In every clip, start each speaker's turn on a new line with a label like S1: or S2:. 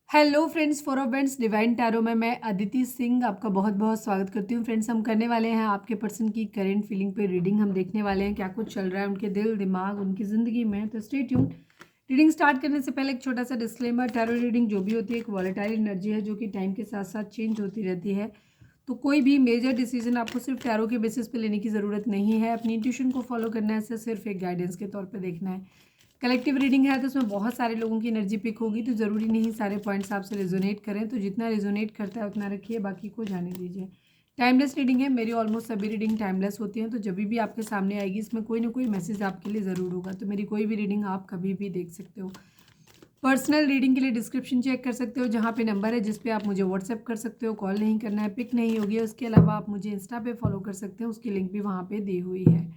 S1: Hello friends, for friends divine tarot में मैं अदिति सिंह आपका बहुत बहुत स्वागत करती हूँ। फ्रेंड्स, हम करने वाले हैं आपके पर्सन की करेंट फीलिंग पे रीडिंग। हम देखने वाले हैं क्या कुछ चल रहा है उनके दिल दिमाग उनकी ज़िंदगी में। तो स्टे ट्यून्ड। रीडिंग स्टार्ट करने से पहले एक छोटा सा डिस्क्लेमर, टैरो रीडिंग जो भी होती है एक वॉलेटाइल एनर्जी है जो कि टाइम के साथ साथ चेंज होती रहती है। तो कोई भी मेजर डिसीजन आपको सिर्फ टैरो के बेसिस पे लेने की ज़रूरत नहीं है। अपनी इंट्यूशन को फॉलो करना है, सिर्फ एक गाइडेंस के तौर पे देखना है। कलेक्टिव रीडिंग है तो उसमें बहुत सारे लोगों की एनर्जी पिक होगी, तो ज़रूरी नहीं सारे पॉइंट्स आपसे रेजोनेट करें। तो जितना रेजोनेट करता है उतना रखिए, बाकी को जाने दीजिए। टाइमलेस रीडिंग है, मेरी ऑलमोस्ट सभी रीडिंग टाइमलेस होती हैं। तो जब भी आपके सामने आएगी इसमें कोई ना कोई मैसेज आपके लिए ज़रूर होगा। तो मेरी कोई भी रीडिंग आप कभी भी देख सकते हो। पर्सनल रीडिंग के लिए डिस्क्रिप्शन चेक कर सकते हो, जहाँ पे नंबर है जिस पे आप मुझे व्हाट्सएप कर सकते हो। कॉल नहीं करना है, पिक नहीं होगी। उसके अलावा आप मुझे इंस्टा पे फॉलो कर सकते हो, उसकी लिंक भी वहाँ पे दी हुई है।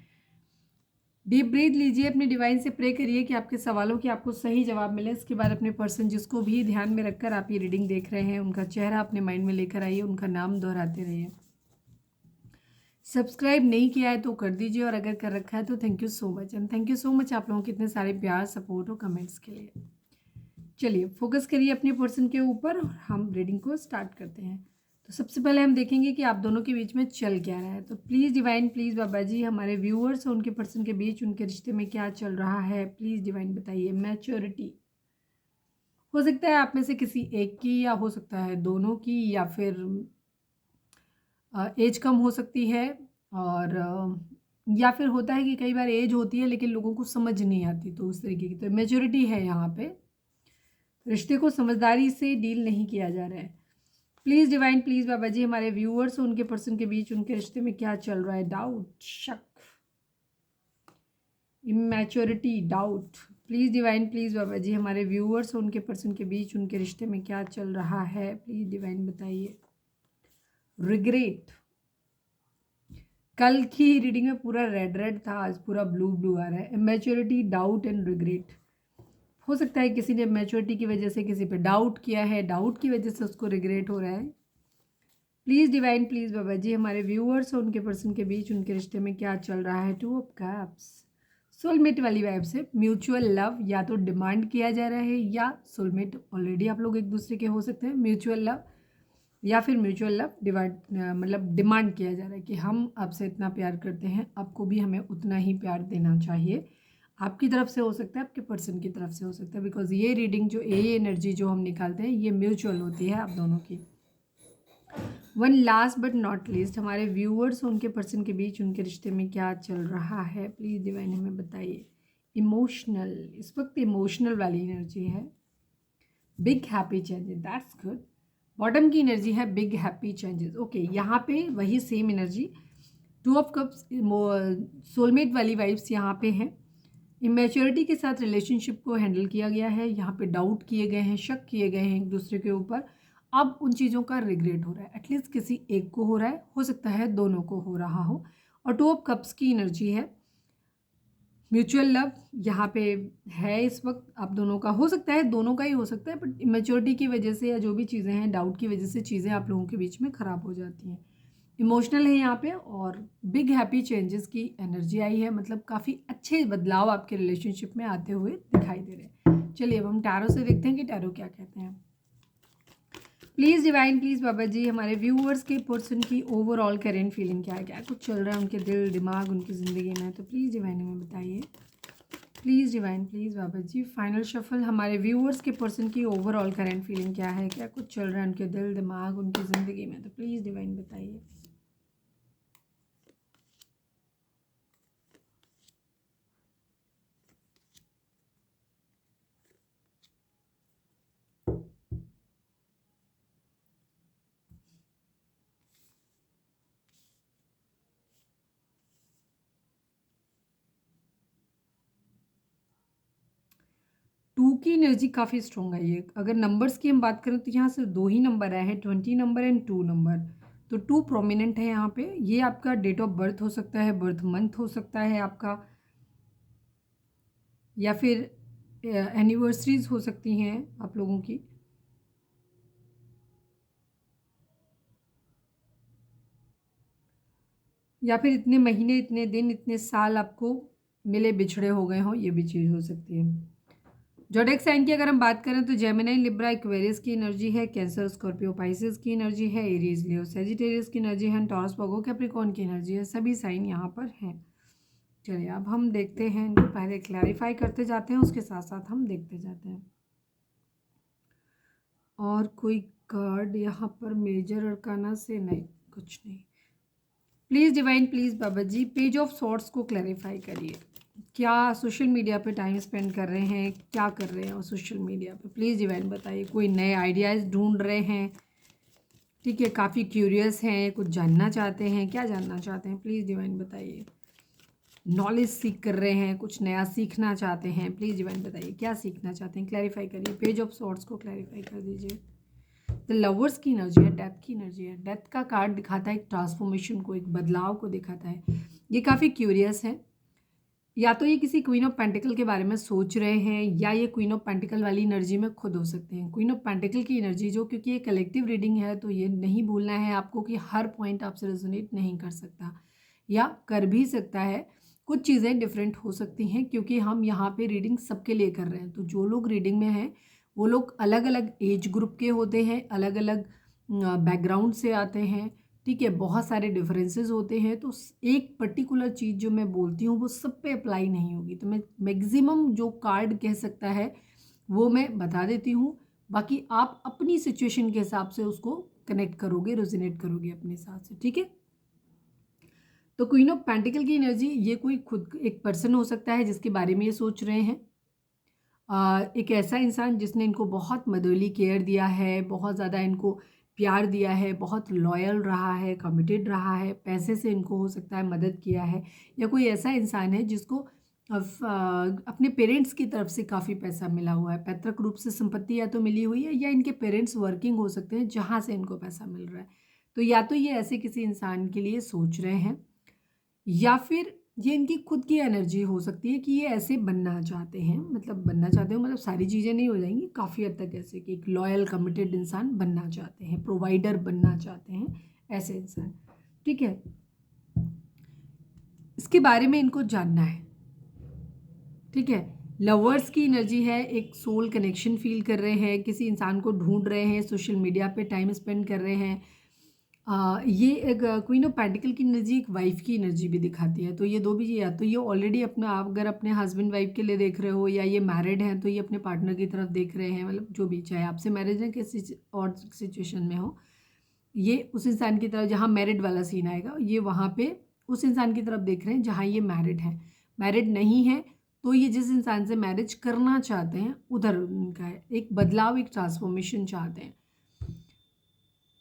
S1: डीप ब्रीथ लीजिए, अपने डिवाइन से प्रे करिए कि आपके सवालों के आपको सही जवाब मिले। इसके बाद अपने पर्सन जिसको भी ध्यान में रखकर आप ये रीडिंग देख रहे हैं उनका चेहरा अपने माइंड में लेकर आइए, उनका नाम दोहराते रहिए। सब्सक्राइब नहीं किया है तो कर दीजिए, और अगर कर रखा है तो thank you so much. And thank you so much आप लोगों के इतने सारे प्यार, सपोर्ट और कमेंट्स के लिए। चलिए फोकस करिए अपने पर्सन के ऊपर और हम रीडिंग को स्टार्ट करते हैं। तो सबसे पहले हम देखेंगे कि आप दोनों के बीच में चल क्या रहा है। तो प्लीज़ डिवाइन, प्लीज़ बाबा जी, हमारे व्यूअर्स और उनके पर्सन के बीच उनके रिश्ते में क्या चल रहा है, प्लीज़ डिवाइन बताइए। मैच्योरिटी हो सकता है आप में से किसी एक की, या हो सकता है दोनों की, या फिर एज कम हो सकती है। और या फिर होता है कि कई बार एज होती है लेकिन लोगों को समझ नहीं आती, तो उस तरीके की तो मेच्योरिटी है यहाँ पे। रिश्ते को समझदारी से डील नहीं किया जा रहा है। प्लीज़ डिवाइन, प्लीज़ बाबा जी, हमारे व्यूअर्स और उनके पर्सन के बीच उनके रिश्ते में क्या चल रहा है। डाउट, शक, immaturity, doubt. Please divine, please बाबा जी, हमारे व्यूअर्स और उनके पर्सन के बीच उनके रिश्ते में क्या चल रहा है, प्लीज़ डिवाइन बताइए। रिग्रेट, कल की रीडिंग में पूरा रेड रेड था, आज पूरा ब्लू ब्लू आ रहा है। Immaturity, doubt and regret. हो सकता है किसी ने मैच्योरिटी की वजह से किसी पे डाउट किया है, डाउट की वजह से उसको रिग्रेट हो रहा है। प्लीज़ डिवाइन, प्लीज़ बाबा जी, हमारे व्यूअर्स और उनके पर्सन के बीच उनके रिश्ते में क्या चल रहा है। टू ऑफ कप्स, सोलमेट वाली वाइब से म्यूचुअल लव या तो डिमांड किया जा रहा है, या सोलमेट ऑलरेडी आप लोग एक दूसरे के हो सकते हैं। म्यूचुअल लव या फिर म्यूचुअल लव डिवाइड, मतलब डिमांड किया जा रहा है कि हम आपसे इतना प्यार करते हैं, आपको भी हमें उतना ही प्यार देना चाहिए। आपकी तरफ से हो सकता है, आपके पर्सन की तरफ से हो सकता है, बिकॉज ये रीडिंग जो ये एनर्जी जो हम निकालते हैं ये म्यूचुअल होती है आप दोनों की। One last but not least, हमारे व्यूअर्स उनके पर्सन के बीच उनके रिश्ते में क्या चल रहा है, प्लीज़ डिवाइन हमें बताइए। इमोशनल, इस वक्त इमोशनल वाली एनर्जी है। Big happy changes, that's good. Bottom की एनर्जी है बिग हैप्पी चेंजेस। ओके, यहाँ पे वही same energy, two of cups, soulmate वाली वाइब्स यहाँ पे हैं। इमेच्योरिटी के साथ रिलेशनशिप को हैंडल किया गया है, यहाँ पे डाउट किए गए हैं, शक किए गए हैं एक दूसरे के ऊपर। अब उन चीज़ों का रिग्रेट हो रहा है, एटलीस्ट किसी एक को हो रहा है, हो सकता है दोनों को हो रहा हो। और टू ऑफ कप्स की एनर्जी है म्यूचुअल लव यहाँ पे है इस वक्त आप दोनों का, हो सकता है दोनों का ही हो सकता है, बट इमेच्योरिटी की वजह से या जो भी चीज़ें हैं, डाउट की वजह से चीज़ें आप लोगों के बीच में ख़राब हो जाती हैं। इमोशनल है यहाँ पे, और बिग हैप्पी चेंजेस की एनर्जी आई है, मतलब काफ़ी अच्छे बदलाव आपके रिलेशनशिप में आते हुए दिखाई दे रहे हैं। चलिए अब हम टैरो से देखते हैं कि टैरो क्या कहते हैं। प्लीज़ डिवाइन, प्लीज़ बाबा जी, हमारे व्यूअर्स के पर्सन की ओवरऑल करेंट फीलिंग क्या है, क्या कुछ चल रहा है उनके दिल दिमाग उनकी ज़िंदगी में। तो प्लीज़ डिवाइन हमें बताइए। Please divine, please Baba ji, final shuffle, हमारे व्यूअर्स के पर्सन की ओवरऑल करेंट फीलिंग क्या है, क्या कुछ चल रहा है उनके दिल दिमाग उनकी ज़िंदगी में। तो प्लीज़ डिवाइन बताइए। टू की एनर्जी काफ़ी स्ट्रॉन्ग आई है। अगर नंबर्स की हम बात करें तो यहाँ से दो ही नंबर आए हैं, 20 नंबर एंड 2 नंबर। तो 2 प्रोमिनेंट है यहाँ पे। ये आपका डेट ऑफ बर्थ हो सकता है, बर्थ मंथ हो सकता है आपका, या फिर एनिवर्सरीज हो सकती हैं आप लोगों की। या फिर इतने महीने, इतने दिन, इतने साल आपको मिले बिछड़े हो गए हों, ये भी चीज़ हो सकती है। ज़ोडिएक साइन की अगर हम बात करें तो जेमिनी, लिब्रा, एक्वेरियस की एनर्जी है, कैंसर, स्कॉर्पियो, पाइसेस की एनर्जी है, एरीज, लियो, सेजिटेरियस की एनर्जी है, टॉरस, वर्गो, कैप्रिकॉर्न की एनर्जी है। सभी साइन यहाँ पर हैं। चलिए अब हम देखते हैं इनको, पहले क्लैरिफाई करते जाते हैं, उसके साथ साथ हम देखते जाते हैं। और कोई कार्ड यहाँ पर मेजर अरकाना से नहीं, कुछ नहीं। Please divine, please Baba ji, page of swords को क्लैरिफाई करिए। क्या सोशल मीडिया पे टाइम स्पेंड कर रहे हैं, क्या कर रहे हैं और सोशल मीडिया पे प्लीज़ डिवाइन बताइए। कोई नए आइडियाज़ ढूंढ रहे हैं, ठीक है, काफ़ी क्यूरियस हैं, कुछ जानना चाहते हैं, क्या जानना चाहते हैं प्लीज़ डिवाइन बताइए। नॉलेज सीख कर रहे हैं, कुछ नया सीखना चाहते हैं, प्लीज़ डिवाइन बताइए क्या सीखना चाहते हैं, क्लैरिफाई करिए। पेज ऑफ सॉर्ट्स को क्लैरिफाई कर दीजिए। द लवर्स की एनर्जी है, डेथ की एनर्जी है। डेथ का कार्ड दिखाता है एक ट्रांसफॉर्मेशन को, एक बदलाव को दिखाता है। ये काफ़ी क्यूरियस है। या तो ये किसी क्वीन ऑफ पेंटिकल के बारे में सोच रहे हैं, या ये क्वीन ऑफ पेंटिकल वाली एनर्जी में खुद हो सकते हैं। क्वीन ऑफ पेंटिकल की एनर्जी जो, क्योंकि ये कलेक्टिव रीडिंग है तो ये नहीं भूलना है आपको कि हर पॉइंट आपसे रेजोनेट नहीं कर सकता, या कर भी सकता है। कुछ चीज़ें डिफरेंट हो सकती हैं क्योंकि हम यहाँ पे रीडिंग सबके लिए कर रहे हैं। तो जो लोग रीडिंग में हैं वो लोग अलग अलग एज ग्रुप के होते हैं, अलग अलग बैकग्राउंड से आते हैं, ठीक है, बहुत सारे डिफरेंसेस होते हैं। तो एक पर्टिकुलर चीज़ जो मैं बोलती हूँ वो सब पे अप्लाई नहीं होगी। तो मैं मैक्सिमम जो कार्ड कह सकता है वो मैं बता देती हूँ, बाकी आप अपनी सिचुएशन के हिसाब से उसको कनेक्ट करोगे, रेजोनेट करोगे अपने साथ से, ठीक है। तो क्वीन ऑफ पेंटिकल की एनर्जी, ये कोई खुद एक पर्सन हो सकता है जिसके बारे में ये सोच रहे हैं। एक ऐसा इंसान जिसने इनको बहुत मदरली केयर दिया है, बहुत ज़्यादा इनको प्यार दिया है, बहुत लॉयल रहा है, कमिटेड रहा है, पैसे से इनको हो सकता है मदद किया है। या कोई ऐसा इंसान है जिसको अपने पेरेंट्स की तरफ से काफ़ी पैसा मिला हुआ है, पैतृक रूप से संपत्ति या तो मिली हुई है, या इनके पेरेंट्स वर्किंग हो सकते हैं जहाँ से इनको पैसा मिल रहा है। तो या तो ये ऐसे किसी इंसान के लिए सोच रहे हैं, या फिर ये इनकी खुद की एनर्जी हो सकती है कि ये ऐसे बनना चाहते हैं। मतलब बनना चाहते हो मतलब सारी चीज़ें नहीं हो जाएंगी, काफ़ी हद तक ऐसे कि एक लॉयल कमिटेड इंसान बनना चाहते हैं, प्रोवाइडर बनना चाहते हैं, ऐसे इंसान, ठीक है। इसके बारे में इनको जानना है, ठीक है। लवर्स की एनर्जी है, एक सोल कनेक्शन फील कर रहे हैं, किसी इंसान को ढूंढ रहे हैं, सोशल मीडिया पे टाइम स्पेंड कर रहे हैं। ये एक क्वीन ऑफ पेंटिकल की एनर्जी एक वाइफ की एनर्जी भी दिखाती है। तो ये दो भी, या तो ये ऑलरेडी अपना, आप अगर अपने हस्बैंड वाइफ के लिए देख रहे हो, या ये मैरिड हैं तो ये अपने पार्टनर की तरफ देख रहे हैं, मतलब जो भी, चाहे आपसे मैरिज है किसी और सिचुएशन में हो, ये उस इंसान की तरफ जहाँ मैरिड वाला सीन आएगा, ये वहाँ पे उस इंसान की तरफ देख रहे हैं जहाँ ये मैरिड है। मैरिड नहीं है तो ये जिस इंसान से मैरिज करना चाहते हैं उधर उनका है, एक बदलाव, एक ट्रांसफॉर्मेशन चाहते हैं,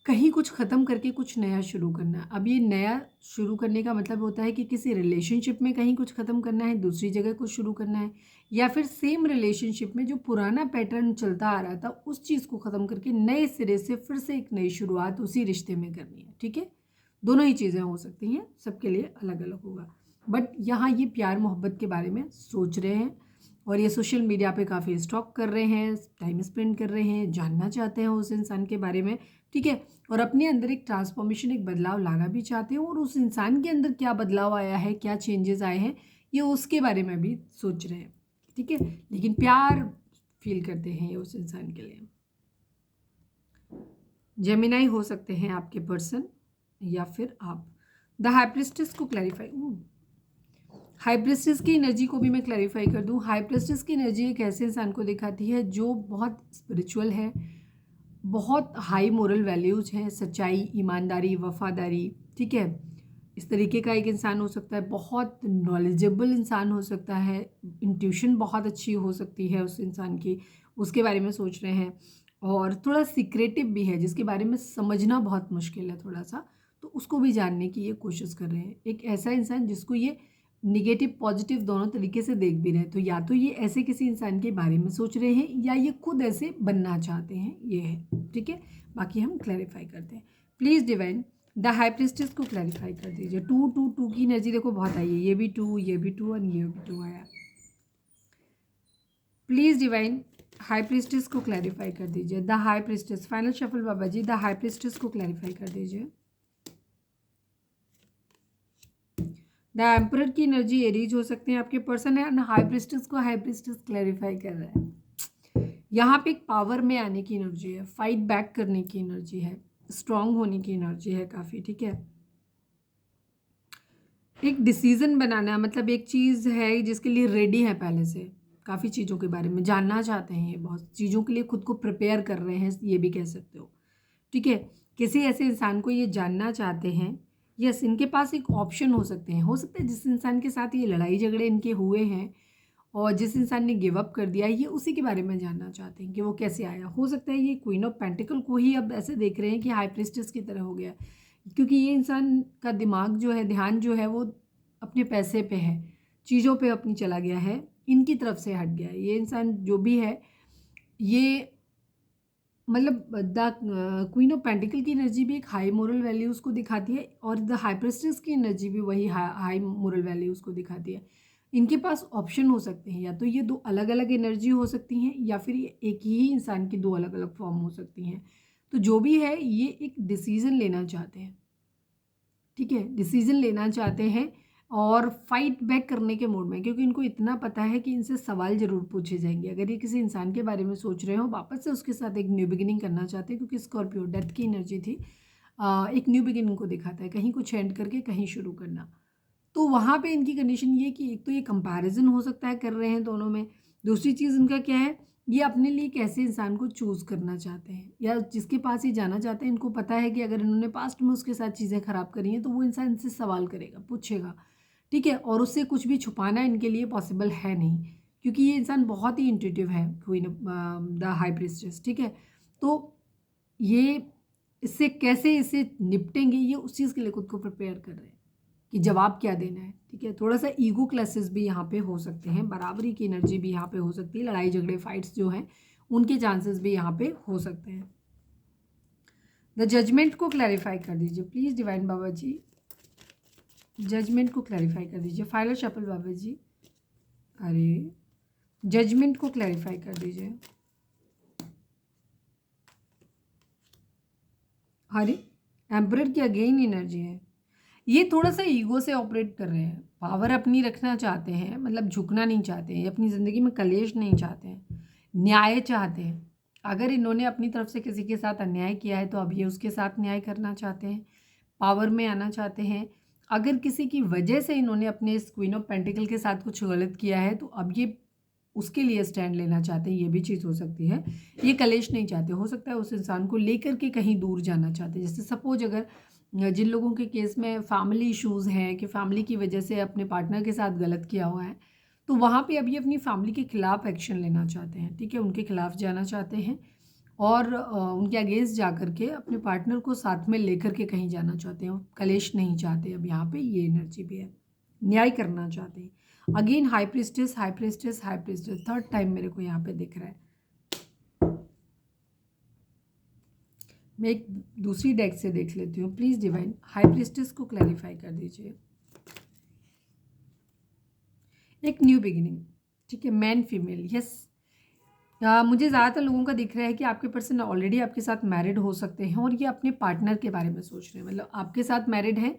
S1: कहीं कुछ ख़त्म करके कुछ नया शुरू करना। अब ये नया शुरू करने का मतलब होता है कि किसी रिलेशनशिप में कहीं कुछ ख़त्म करना है, दूसरी जगह कुछ शुरू करना है, या फिर सेम रिलेशनशिप में जो पुराना पैटर्न चलता आ रहा था उस चीज़ को ख़त्म करके नए सिरे से फिर से एक नई शुरुआत उसी रिश्ते में करनी है, ठीक है। दोनों ही चीज़ें हो सकती हैं, सबके लिए अलग अलग होगा। बट यहाँ ये प्यार मोहब्बत के बारे में सोच रहे हैं, और ये सोशल मीडिया पे काफ़ी स्टॉक कर रहे हैं, टाइम स्पेंड कर रहे हैं, जानना चाहते हैं उस इंसान के बारे में, ठीक है। और अपने अंदर एक ट्रांसफॉर्मेशन, एक बदलाव लाना भी चाहते हैं, और उस इंसान के अंदर क्या बदलाव आया है, क्या चेंजेस आए हैं, ये उसके बारे में भी सोच रहे हैं, ठीक है। लेकिन प्यार फील करते हैं ये उस इंसान के लिए। जेमिनाई हो सकते हैं आपके पर्सन, या फिर आप। द हाई प्रिस्टेस को क्लैरिफाई, हाई प्रिस्टेस की एनर्जी को भी मैं क्लैरिफाई कर दूं। हाई प्रिस्टेस की एनर्जी एक ऐसे इंसान को दिखाती है जो बहुत स्पिरिचुअल है, बहुत हाई मोरल वैल्यूज़ हैं, सच्चाई, ईमानदारी, वफादारी, ठीक है, इस तरीके का एक इंसान हो सकता है। बहुत नॉलेजेबल इंसान हो सकता है, इंट्यूशन बहुत अच्छी हो सकती है उस इंसान की, उसके बारे में सोच रहे हैं। और थोड़ा सीक्रेटिव भी है, जिसके बारे में समझना बहुत मुश्किल है थोड़ा सा, तो उसको भी जानने की ये कोशिश कर रहे हैं। एक ऐसा इंसान जिसको ये निगेटिव पॉजिटिव दोनों तरीके से देख भी रहे हैं। तो या तो ये ऐसे किसी इंसान के बारे में सोच रहे हैं, या ये खुद ऐसे बनना चाहते हैं, ये है, ठीक है। बाकी हम क्लैरिफाई करते हैं। Please divine the high priestess को क्लैरिफाई कर दीजिए। 2 की एनर्जी देखो बहुत आई है, ये भी 2, ये भी 2 और ये भी 2 आया। प्लीज़ डिवाइन हाई प्रिस्टेस को क्लैरिफाई कर दीजिए। The high priestess, final shuffle Baba ji, the high priestess को क्लैरिफाई कर दीजिए। द एम्परर की एनर्जी एरीज हो सकते हैं आपके पर्सन है, हाई प्रिस्टेस को हाई प्रिस्टेस क्लैरिफाई कर रहा है। यहाँ पे एक पावर में आने की एनर्जी है, फाइट बैक करने की एनर्जी है, स्ट्रांग होने की एनर्जी है काफ़ी, ठीक है। एक डिसीजन बनाना, मतलब एक चीज़ है जिसके लिए रेडी है पहले से, काफ़ी चीज़ों के बारे में जानना चाहते हैं, ये बहुत चीज़ों के लिए खुद को प्रिपेयर कर रहे हैं, ये भी कह सकते हो, ठीक है। किसी ऐसे इंसान को ये जानना चाहते हैं, यस, इनके पास एक ऑप्शन हो सकते हैं, हो सकता है जिस इंसान के साथ ये लड़ाई झगड़े इनके हुए हैं और जिस इंसान ने गिव अप कर दिया, ये उसी के बारे में जानना चाहते हैं कि वो कैसे आया। हो सकता है ये क्वीन ऑफ पेंटिकल को ही अब ऐसे देख रहे हैं कि हाई प्रिस्टेस की तरह हो गया, क्योंकि ये इंसान का दिमाग जो है, ध्यान जो है, वो अपने पैसे पे है, चीज़ों पे अपनी चला गया है, इनकी तरफ से हट गया है। ये इंसान जो भी है, ये मतलब द क्वीन ऑफ पेंटिकल की एनर्जी भी एक हाई मोरल वैल्यूज़ को दिखाती है और द हाई प्रिस्टेस की एनर्जी भी वही हाई मोरल वैल्यूज़ को दिखाती है। इनके पास ऑप्शन हो सकते हैं, या तो ये दो अलग अलग एनर्जी हो सकती हैं या फिर ये एक ही इंसान की दो अलग अलग फॉर्म हो सकती हैं। तो जो भी है, ये एक डिसीज़न लेना चाहते हैं, ठीक है, डिसीज़न लेना चाहते हैं और फाइट बैक करने के मूड में, क्योंकि इनको इतना पता है कि इनसे सवाल ज़रूर पूछे जाएंगे। अगर ये किसी इंसान के बारे में सोच रहे हो, वापस से उसके साथ एक न्यू बिगिनिंग करना चाहते हैं, क्योंकि स्कॉर्पियो डेथ की एनर्जी थी, एक न्यू बिगिनिंग को दिखाता है, कहीं कुछ एंड करके कहीं शुरू करना। तो वहाँ पे इनकी कंडीशन ये कि एक तो ये कंपैरिजन हो सकता है कर रहे हैं दोनों में, दूसरी चीज़ इनका क्या है, ये अपने लिए कैसे इंसान को चूज़ करना चाहते हैं या जिसके पास ये जाना चाहते हैं। इनको पता है कि अगर इन्होंने पास्ट में उसके साथ चीज़ें ख़राब करी हैं तो वो इंसान इनसे सवाल करेगा, पूछेगा, ठीक है, और उससे कुछ भी छुपाना इनके लिए पॉसिबल है नहीं, क्योंकि ये इंसान बहुत ही इंट्यूटिव है, क्वीन द हाई प्रिस्टेस, ठीक है। तो ये इससे कैसे इसे निपटेंगे, ये उस चीज़ के लिए खुद को प्रिपेयर कर रहे हैं कि जवाब क्या देना है, ठीक है। थोड़ा सा ईगो क्लासेस भी यहाँ पे हो सकते हैं, बराबरी की एनर्जी भी यहाँ पे हो सकती है, लड़ाई झगड़े फाइट्स जो हैं उनके चांसेस भी यहाँ पे हो सकते हैं। द जजमेंट को क्लैरिफाई कर दीजिए please divine Baba ji, judgement को क्लैरिफाई कर दीजिए। फाइनल शफल बाबा जी, अरे जजमेंट को क्लैरिफाई कर दीजिए। अरे एम्परर की अगेन एनर्जी है, ये थोड़ा सा ईगो से ऑपरेट कर रहे हैं, पावर अपनी रखना चाहते हैं, मतलब झुकना नहीं चाहते हैं, अपनी ज़िंदगी में कलेश नहीं चाहते हैं, न्याय चाहते हैं। अगर इन्होंने अपनी तरफ से किसी के साथ अन्याय किया है तो अब ये उसके साथ न्याय करना चाहते हैं, पावर में आना चाहते हैं। अगर किसी की वजह से इन्होंने अपने इस क्वीन ऑफ पेंटिकल के साथ कुछ गलत किया है तो अब ये उसके लिए स्टैंड लेना चाहते हैं, ये भी चीज़ हो सकती है। ये कलेश नहीं चाहते, हो सकता है उस इंसान को लेकर के कहीं दूर जाना चाहते हैं। जैसे सपोज अगर जिन लोगों के केस में फैमिली इश्यूज़ हैं कि फैमिली की वजह से अपने पार्टनर के साथ गलत किया हुआ है, तो वहाँ पे अभी अपनी फैमिली के खिलाफ एक्शन लेना चाहते हैं, ठीक है, उनके खिलाफ जाना चाहते हैं और उनके अगेंस्ट जा कर के अपने पार्टनर को साथ में लेकर के कहीं जाना चाहते हैं, कलेश नहीं चाहते। अब यहाँ पे ये एनर्जी भी है, न्याय करना चाहते हैं। Again high priestess, high priestess, high priestess, third time मेरे को यहाँ पे दिख रहा है। मैं एक दूसरी डेक से देख लेती हूँ प्लीज़ डिवाइन, हाई प्रिस्टेस को क्लैरिफाई कर दीजिए। एक न्यू बिगिनिंग, ठीक है, मैन फीमेल, यस। मुझे ज़्यादातर लोगों का दिख रहा है कि आपके पर्सन ऑलरेडी आपके साथ मैरिड हो सकते हैं और ये अपने पार्टनर के बारे में सोच रहे हैं, मतलब आपके साथ मैरिड हैं,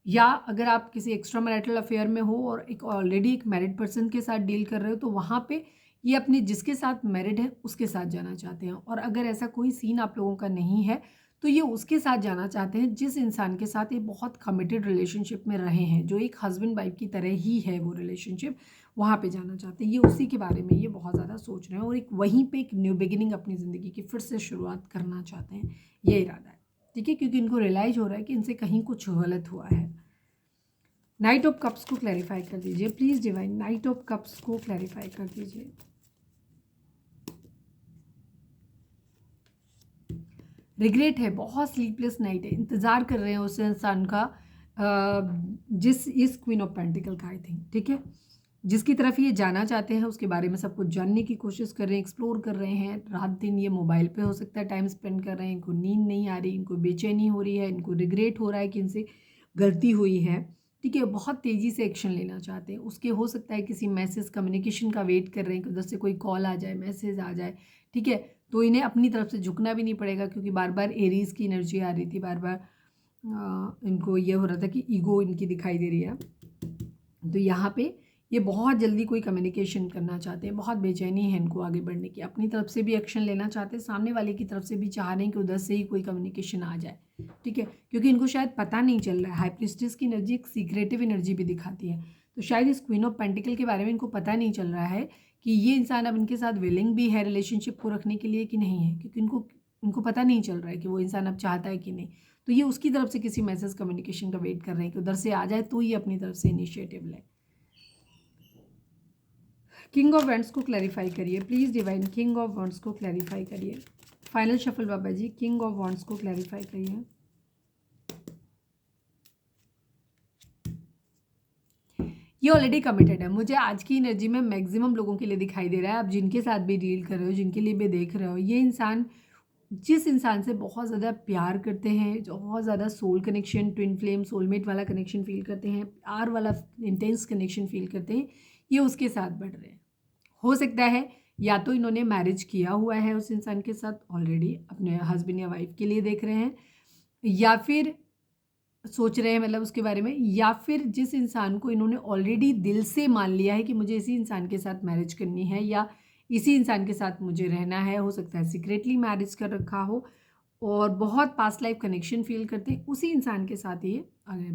S1: या अगर आप किसी एक्स्ट्रा मैरिटल अफेयर में हो और एक ऑलरेडी एक मैरिड पर्सन के साथ डील कर रहे हो तो वहाँ पे ये अपने जिसके साथ मैरिड है उसके साथ जाना चाहते हैं। और अगर ऐसा कोई सीन आप लोगों का नहीं है तो ये उसके साथ जाना चाहते हैं जिस इंसान के साथ ये बहुत कमिटेड रिलेशनशिप में रहे हैं, जो एक हस्बैंड वाइफ की तरह ही है वो रिलेशनशिप, वहाँ पे जाना चाहते हैं। ये उसी के बारे में ये बहुत ज़्यादा सोच रहे हैं और एक वहीं पे एक न्यू बिगिनिंग अपनी ज़िंदगी की फिर से शुरुआत करना चाहते हैं, ये इरादा है, ठीक है, क्योंकि इनको रियलाइज़ हो रहा है कि इनसे कहीं कुछ गलत हुआ है। नाइट ऑफ कप्स को क्लैरिफाई कर दीजिए please divine, night of cups को क्लैरिफाई कर दीजिए। रिग्रेट है, बहुत स्लीपलेस नाइट है, इंतज़ार कर रहे हैं उस इंसान का जिस इस क्वीन ऑफ पेंटिकल का, आई थिंक, ठीक है, जिसकी तरफ ये जाना चाहते हैं उसके बारे में सब कुछ जानने की कोशिश कर रहे हैं, एक्सप्लोर कर रहे हैं। रात दिन ये मोबाइल पे हो सकता है टाइम स्पेंड कर रहे हैं, इनको नींद नहीं आ रही, इनको बेचैनी हो रही है, इनको रिग्रेट हो रहा है कि इनसे गलती हुई है, ठीक है, बहुत तेज़ी से एक्शन लेना चाहते हैं। उसके हो सकता है किसी मैसेज कम्युनिकेशन का वेट कर रहे हैं कि उधर से कोई कॉल आ जाए, मैसेज आ जाए, ठीक है, तो इन्हें अपनी तरफ से झुकना भी नहीं पड़ेगा क्योंकि बार बार एरीज़ की एनर्जी आ रही थी, बार बार इनको ये हो रहा था कि ईगो इनकी दिखाई दे रही है। तो यहाँ पे ये बहुत जल्दी कोई कम्युनिकेशन करना चाहते हैं, बहुत बेचैनी है इनको आगे बढ़ने की, अपनी तरफ से भी एक्शन लेना चाहते हैं, सामने वाले की तरफ से भी चाह रहे हैं कि उधर से ही कोई कम्युनिकेशन आ जाए, ठीक है, क्योंकि इनको शायद पता नहीं चल रहा है। हाई प्रीस्टेस की एनर्जी एक सीक्रेटिव एनर्जी भी दिखाती है, तो शायद इस क्वीन ऑफ पेंटिकल के बारे में इनको पता नहीं चल रहा है कि ये इंसान अब इनके साथ विलिंग भी है रिलेशनशिप को रखने के लिए कि नहीं है, क्योंकि इनको पता नहीं चल रहा है कि वो इंसान अब चाहता है कि नहीं। तो ये उसकी तरफ से किसी मैसेज कम्युनिकेशन का वेट कर रहे हैं कि उधर से आ जाए तो ये अपनी तरफ से इनिशिएटिव ले। किंग ऑफ वैंड्स को क्लैरिफाई करिए please divine, king of wands को क्लैरिफाई करिए। Final shuffle Baba ji, king of wands को क्लैरिफाई करिए। ये ऑलरेडी कमिटेड है, मुझे आज की एनर्जी में मैक्सिमम लोगों के लिए दिखाई दे रहा है। आप जिनके साथ भी डील कर रहे हो, जिनके लिए भी देख रहे हो, ये इंसान जिस इंसान से बहुत ज़्यादा प्यार करते हैं, जो बहुत ज़्यादा soul connection, twin flame, soulmate वाला कनेक्शन फील करते हैं, प्यार वाला इंटेंस कनेक्शन फील करते हैं, ये उसके साथ बढ़ रहे हैं। हो सकता है या तो इन्होंने मैरिज किया हुआ है उस इंसान के साथ ऑलरेडी, अपने हस्बैंड या वाइफ के लिए देख रहे हैं, या फिर सोच रहे हैं मतलब उसके बारे में, या फिर जिस इंसान को इन्होंने ऑलरेडी दिल से मान लिया है कि मुझे इसी इंसान के साथ मैरिज करनी है या इसी इंसान के साथ मुझे रहना है, हो सकता है सीक्रेटली मैरिज कर रखा हो और बहुत पास्ट लाइफ कनेक्शन फील करते हैं उसी इंसान के साथ ये।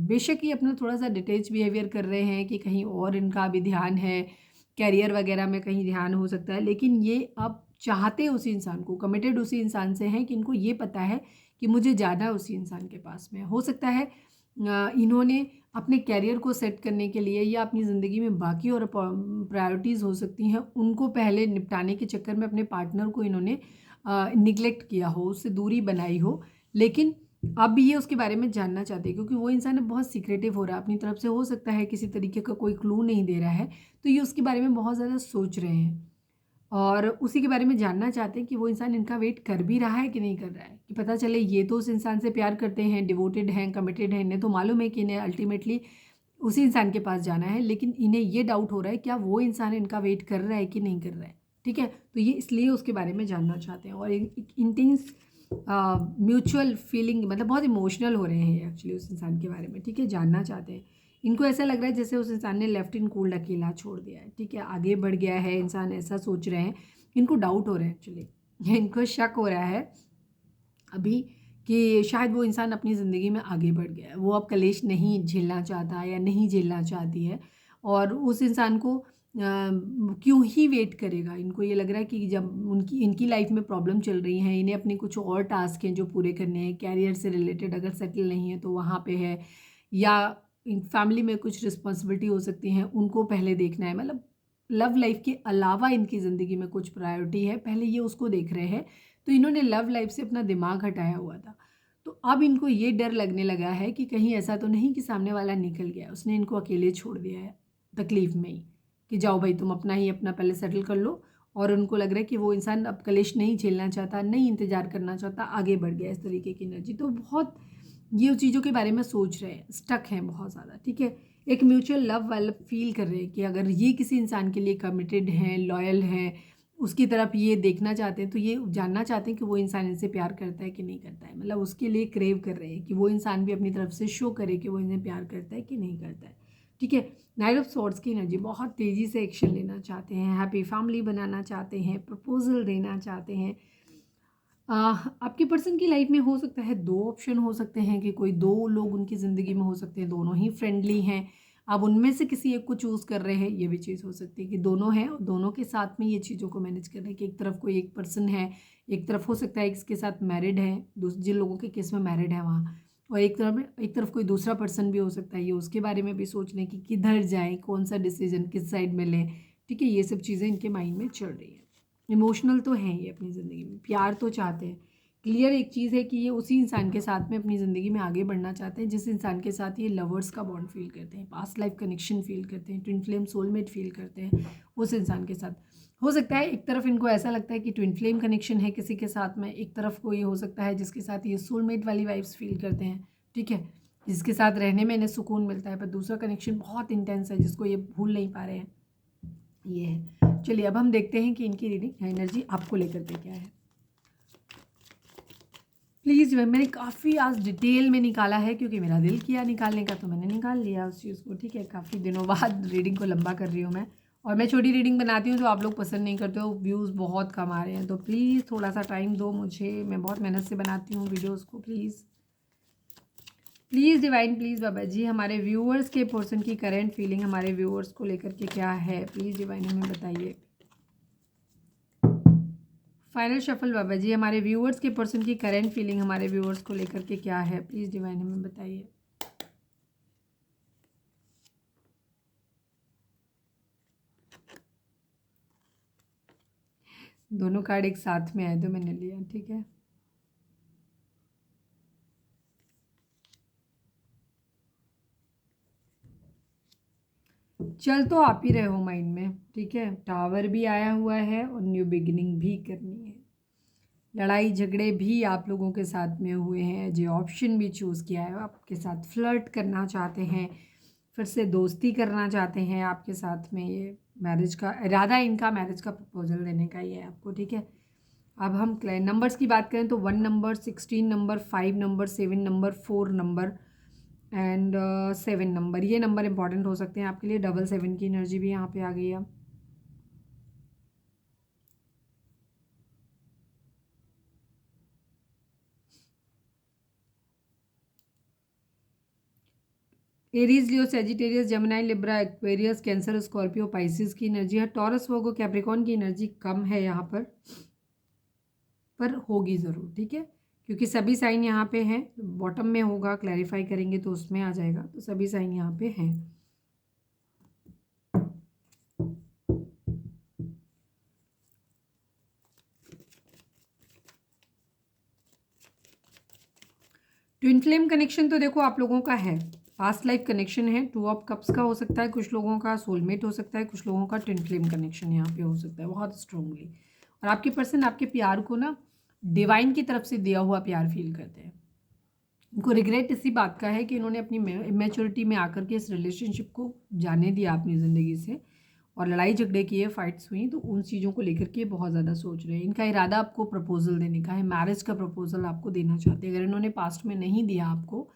S1: बेशक ये अपना थोड़ा सा डिटेच बिहेवियर कर रहे हैं कि कहीं और इनका भी ध्यान है, कैरियर वगैरह में कहीं ध्यान हो सकता है, लेकिन ये अब चाहते उसी इंसान को, कमिटेड उसी इंसान से हैं कि इनको ये पता है कि मुझे जाना उसी इंसान के पास में। हो सकता है इन्होंने अपने कैरियर को सेट करने के लिए या अपनी ज़िंदगी में बाकी और प्रायोरिटीज़ हो सकती हैं, उनको पहले निपटाने के चक्कर में अपने पार्टनर को इन्होंने निगलेक्ट किया हो, उससे दूरी बनाई हो, लेकिन अब ये उसके बारे में जानना चाहते हैं क्योंकि वो इंसान अब बहुत सीक्रेटिव हो रहा है अपनी तरफ से। हो सकता है किसी तरीके का कोई क्लू नहीं दे रहा है, तो ये उसके बारे में बहुत ज़्यादा सोच रहे हैं और उसी के बारे में जानना चाहते हैं कि वो इंसान इनका वेट कर भी रहा है कि नहीं कर रहा है, कि पता चले ये तो उस इंसान से प्यार करते हैं, डिवोटेड हैं, कमिटेड हैं, इन्हें तो मालूम है कि इन्हें अल्टीमेटली उसी इंसान के पास जाना है, लेकिन इन्हें ये डाउट हो रहा है क्या वो इंसान इनका वेट कर रहा है कि नहीं कर रहा है, ठीक है। तो ये इसलिए उसके बारे में जानना चाहते हैं और एक इंटेंस म्यूचुअल फीलिंग, मतलब बहुत इमोशनल हो रहे हैं एक्चुअली उस इंसान के बारे में, ठीक है, जानना चाहते हैं। इनको ऐसा लग रहा है जैसे उस इंसान ने लेफ्ट इन कोल्ड अकेला छोड़ दिया है, ठीक है, आगे बढ़ गया है इंसान, ऐसा सोच रहे हैं। इनको डाउट हो रहा है एक्चुअली, इनको शक हो रहा है अभी कि शायद वो इंसान अपनी ज़िंदगी में आगे बढ़ गया है, वो अब कलेश नहीं झेलना चाहता या नहीं झेलना चाहती है और उस इंसान को क्यों ही वेट करेगा। इनको ये लग रहा है कि जब इनकी लाइफ में प्रॉब्लम चल रही है, इन्हें अपने कुछ और टास्क हैं जो पूरे करने हैं, कैरियर से रिलेटेड अगर सेटल नहीं है तो वहाँ पे है, या फैमिली में कुछ रिस्पॉन्सिबिलिटी हो सकती हैं उनको पहले देखना है, मतलब लव लाइफ के अलावा इनकी ज़िंदगी में कुछ प्रायोरिटी है, पहले ये उसको देख रहे हैं। तो इन्होंने लव लाइफ से अपना दिमाग हटाया हुआ था, तो अब इनको ये डर लगने लगा है कि कहीं ऐसा तो नहीं कि सामने वाला निकल गया, उसने इनको अकेले छोड़ दिया है तकलीफ़ में ही, कि जाओ भाई तुम अपना ही अपना पहले सेटल कर लो। और उनको लग रहा है कि वो इंसान अब कलेश नहीं झेलना चाहता, नहीं इंतज़ार करना चाहता, आगे बढ़ गया, इस तरीके की एनर्जी। तो बहुत ये चीज़ों के बारे में सोच रहे हैं, स्टक हैं बहुत ज़्यादा, ठीक है। एक म्यूचुअल लव वाला फील कर रहे हैं कि अगर ये किसी इंसान के लिए कमिटेड हैं, लॉयल हैं, उसकी तरफ ये देखना चाहते हैं, तो ये जानना चाहते हैं कि वो इंसान इनसे प्यार करता है कि नहीं करता है, मतलब उसके लिए क्रेव कर रहे हैं कि वो इंसान भी अपनी तरफ से शो करे कि वो इन्हें प्यार करता है कि नहीं करता है, ठीक है। नाइट ऑफ सॉर्ड्स की एनर्जी, बहुत तेज़ी से एक्शन लेना चाहते हैं, हैप्पी फैमिली बनाना चाहते हैं, प्रपोजल देना चाहते हैं। आपके पर्सन की लाइफ में हो सकता है दो ऑप्शन हो सकते हैं कि कोई दो लोग उनकी ज़िंदगी में हो सकते हैं, दोनों ही फ्रेंडली हैं, आप उनमें से किसी एक को चूज़ कर रहे हैं। ये भी चीज़ हो सकती है कि दोनों हैं और दोनों के साथ में ये चीज़ों को मैनेज कर रहे हैं कि एक तरफ कोई एक पर्सन है, एक तरफ हो सकता है इसके साथ मैरिड है, जिन लोगों के केस में मैरिड है वहाँ, और एक तरफ कोई दूसरा पर्सन भी हो सकता है, ये उसके बारे में भी सोच लें कि किधर जाएँ, कौन सा डिसीजन किस साइड में लें, ठीक है। ये सब चीज़ें इनके माइंड में चल रही हैं। इमोशनल तो हैं ये अपनी ज़िंदगी में, प्यार तो चाहते हैं। क्लियर एक चीज़ है कि ये उसी इंसान के साथ में अपनी ज़िंदगी में आगे बढ़ना चाहते हैं जिस इंसान के साथ ये लवर्स का बॉन्ड फील करते हैं, पास्ट लाइफ कनेक्शन फील करते हैं, ट्विन फ्लेम सोलमेट फील करते हैं उस इंसान के साथ। हो सकता है एक तरफ इनको ऐसा लगता है कि ट्विन फ्लेम कनेक्शन है किसी के साथ में, एक तरफ को ये हो सकता है जिसके साथ ये सोलमेट वाली वाइब्स फील करते हैं, ठीक है, जिसके साथ रहने में इन्हें सुकून मिलता है, पर दूसरा कनेक्शन बहुत इंटेंस है जिसको ये भूल नहीं पा रहे हैं। ये है। चलिए अब हम देखते हैं कि इनकी रीडिंग एनर्जी आपको लेकर के क्या है। प्लीज़ मैंने काफ़ी आज डिटेल में निकाला है क्योंकि मेरा दिल किया निकालने का, तो मैंने निकाल लिया उस चीज़ को। ठीक है, काफ़ी दिनों बाद रीडिंग को लंबा कर रही हूँ मैं, और मैं छोटी रीडिंग बनाती हूँ तो आप लोग पसंद नहीं करते हो, व्यूज़ बहुत कम आ रहे हैं, तो प्लीज़ थोड़ा सा टाइम दो मुझे, मैं बहुत मेहनत से बनाती हूँ वीडियोज़ को। प्लीज़ प्लीज़ डिवाइन, प्लीज़ बाबा जी, हमारे व्यूअर्स के पर्सन की करेंट फीलिंग हमारे व्यूअर्स को लेकर के क्या है, प्लीज़ डिवाइन हमें बताइए। फाइनल शफल बाबा जी, हमारे व्यूअर्स के पर्सन की करेंट फीलिंग हमारे व्यूअर्स को लेकर के क्या है, प्लीज़ डिवाइन हमें बताइए। दोनों कार्ड एक साथ में आए तो मैंने लिया। ठीक है, चल तो आप ही रहे हो माइंड में। ठीक है, टावर भी आया हुआ है और न्यू बिगिनिंग भी करनी है। लड़ाई झगड़े भी आप लोगों के साथ में हुए हैं, जो ऑप्शन भी चूज़ किया है, आपके साथ फ्लर्ट करना चाहते हैं, फिर से दोस्ती करना चाहते हैं आपके साथ में। ये मैरिज का इरादा, इनका मैरिज का प्रपोजल देने का ही है आपको। ठीक है, अब हम नंबर्स की बात करें तो 1 number, 16 number, 5 number, 7 number, 4 number and 7 number, ये नंबर इंपॉर्टेंट हो सकते हैं आपके लिए। 7 की एनर्जी भी यहाँ पे आ गई है। Aries, Leo, Sagittarius, Gemini, Libra, Aquarius, Cancer, Scorpio, Pisces की एनर्जी है। टॉरस, वर्गो, कैप्रिकॉर्न की एनर्जी कम है यहाँ पर होगी ज़रूर। ठीक है, क्योंकि सभी साइन यहाँ पे हैं। बॉटम में होगा, क्लैरिफाई करेंगे तो उसमें आ जाएगा, तो सभी साइन यहाँ पे हैं। ट्विन फ्लेम कनेक्शन तो देखो आप लोगों का है, पास्ट लाइफ कनेक्शन है। 2 ऑफ कप्स का हो सकता है कुछ लोगों का, सोलमेट हो सकता है कुछ लोगों का, ट्विन फ्लेम कनेक्शन यहाँ पे हो सकता है बहुत स्ट्रांगली। और आपके पर्सन आपके प्यार को ना डिवाइन की तरफ से दिया हुआ प्यार फील करते हैं। उनको रिग्रेट इसी बात का है कि इन्होंने अपनी इमेच्योरिटी में आकर के इस रिलेशनशिप को जाने दिया अपनी ज़िंदगी से, और लड़ाई झगड़े किए, फाइट्स हुई, तो उन चीज़ों को लेकर के बहुत ज़्यादा सोच रहे हैं। इनका इरादा आपको प्रपोजल देने का है, मैरिज का प्रपोजल आपको देना चाहते हैं। अगर इन्होंने पास्ट में नहीं दिया आपको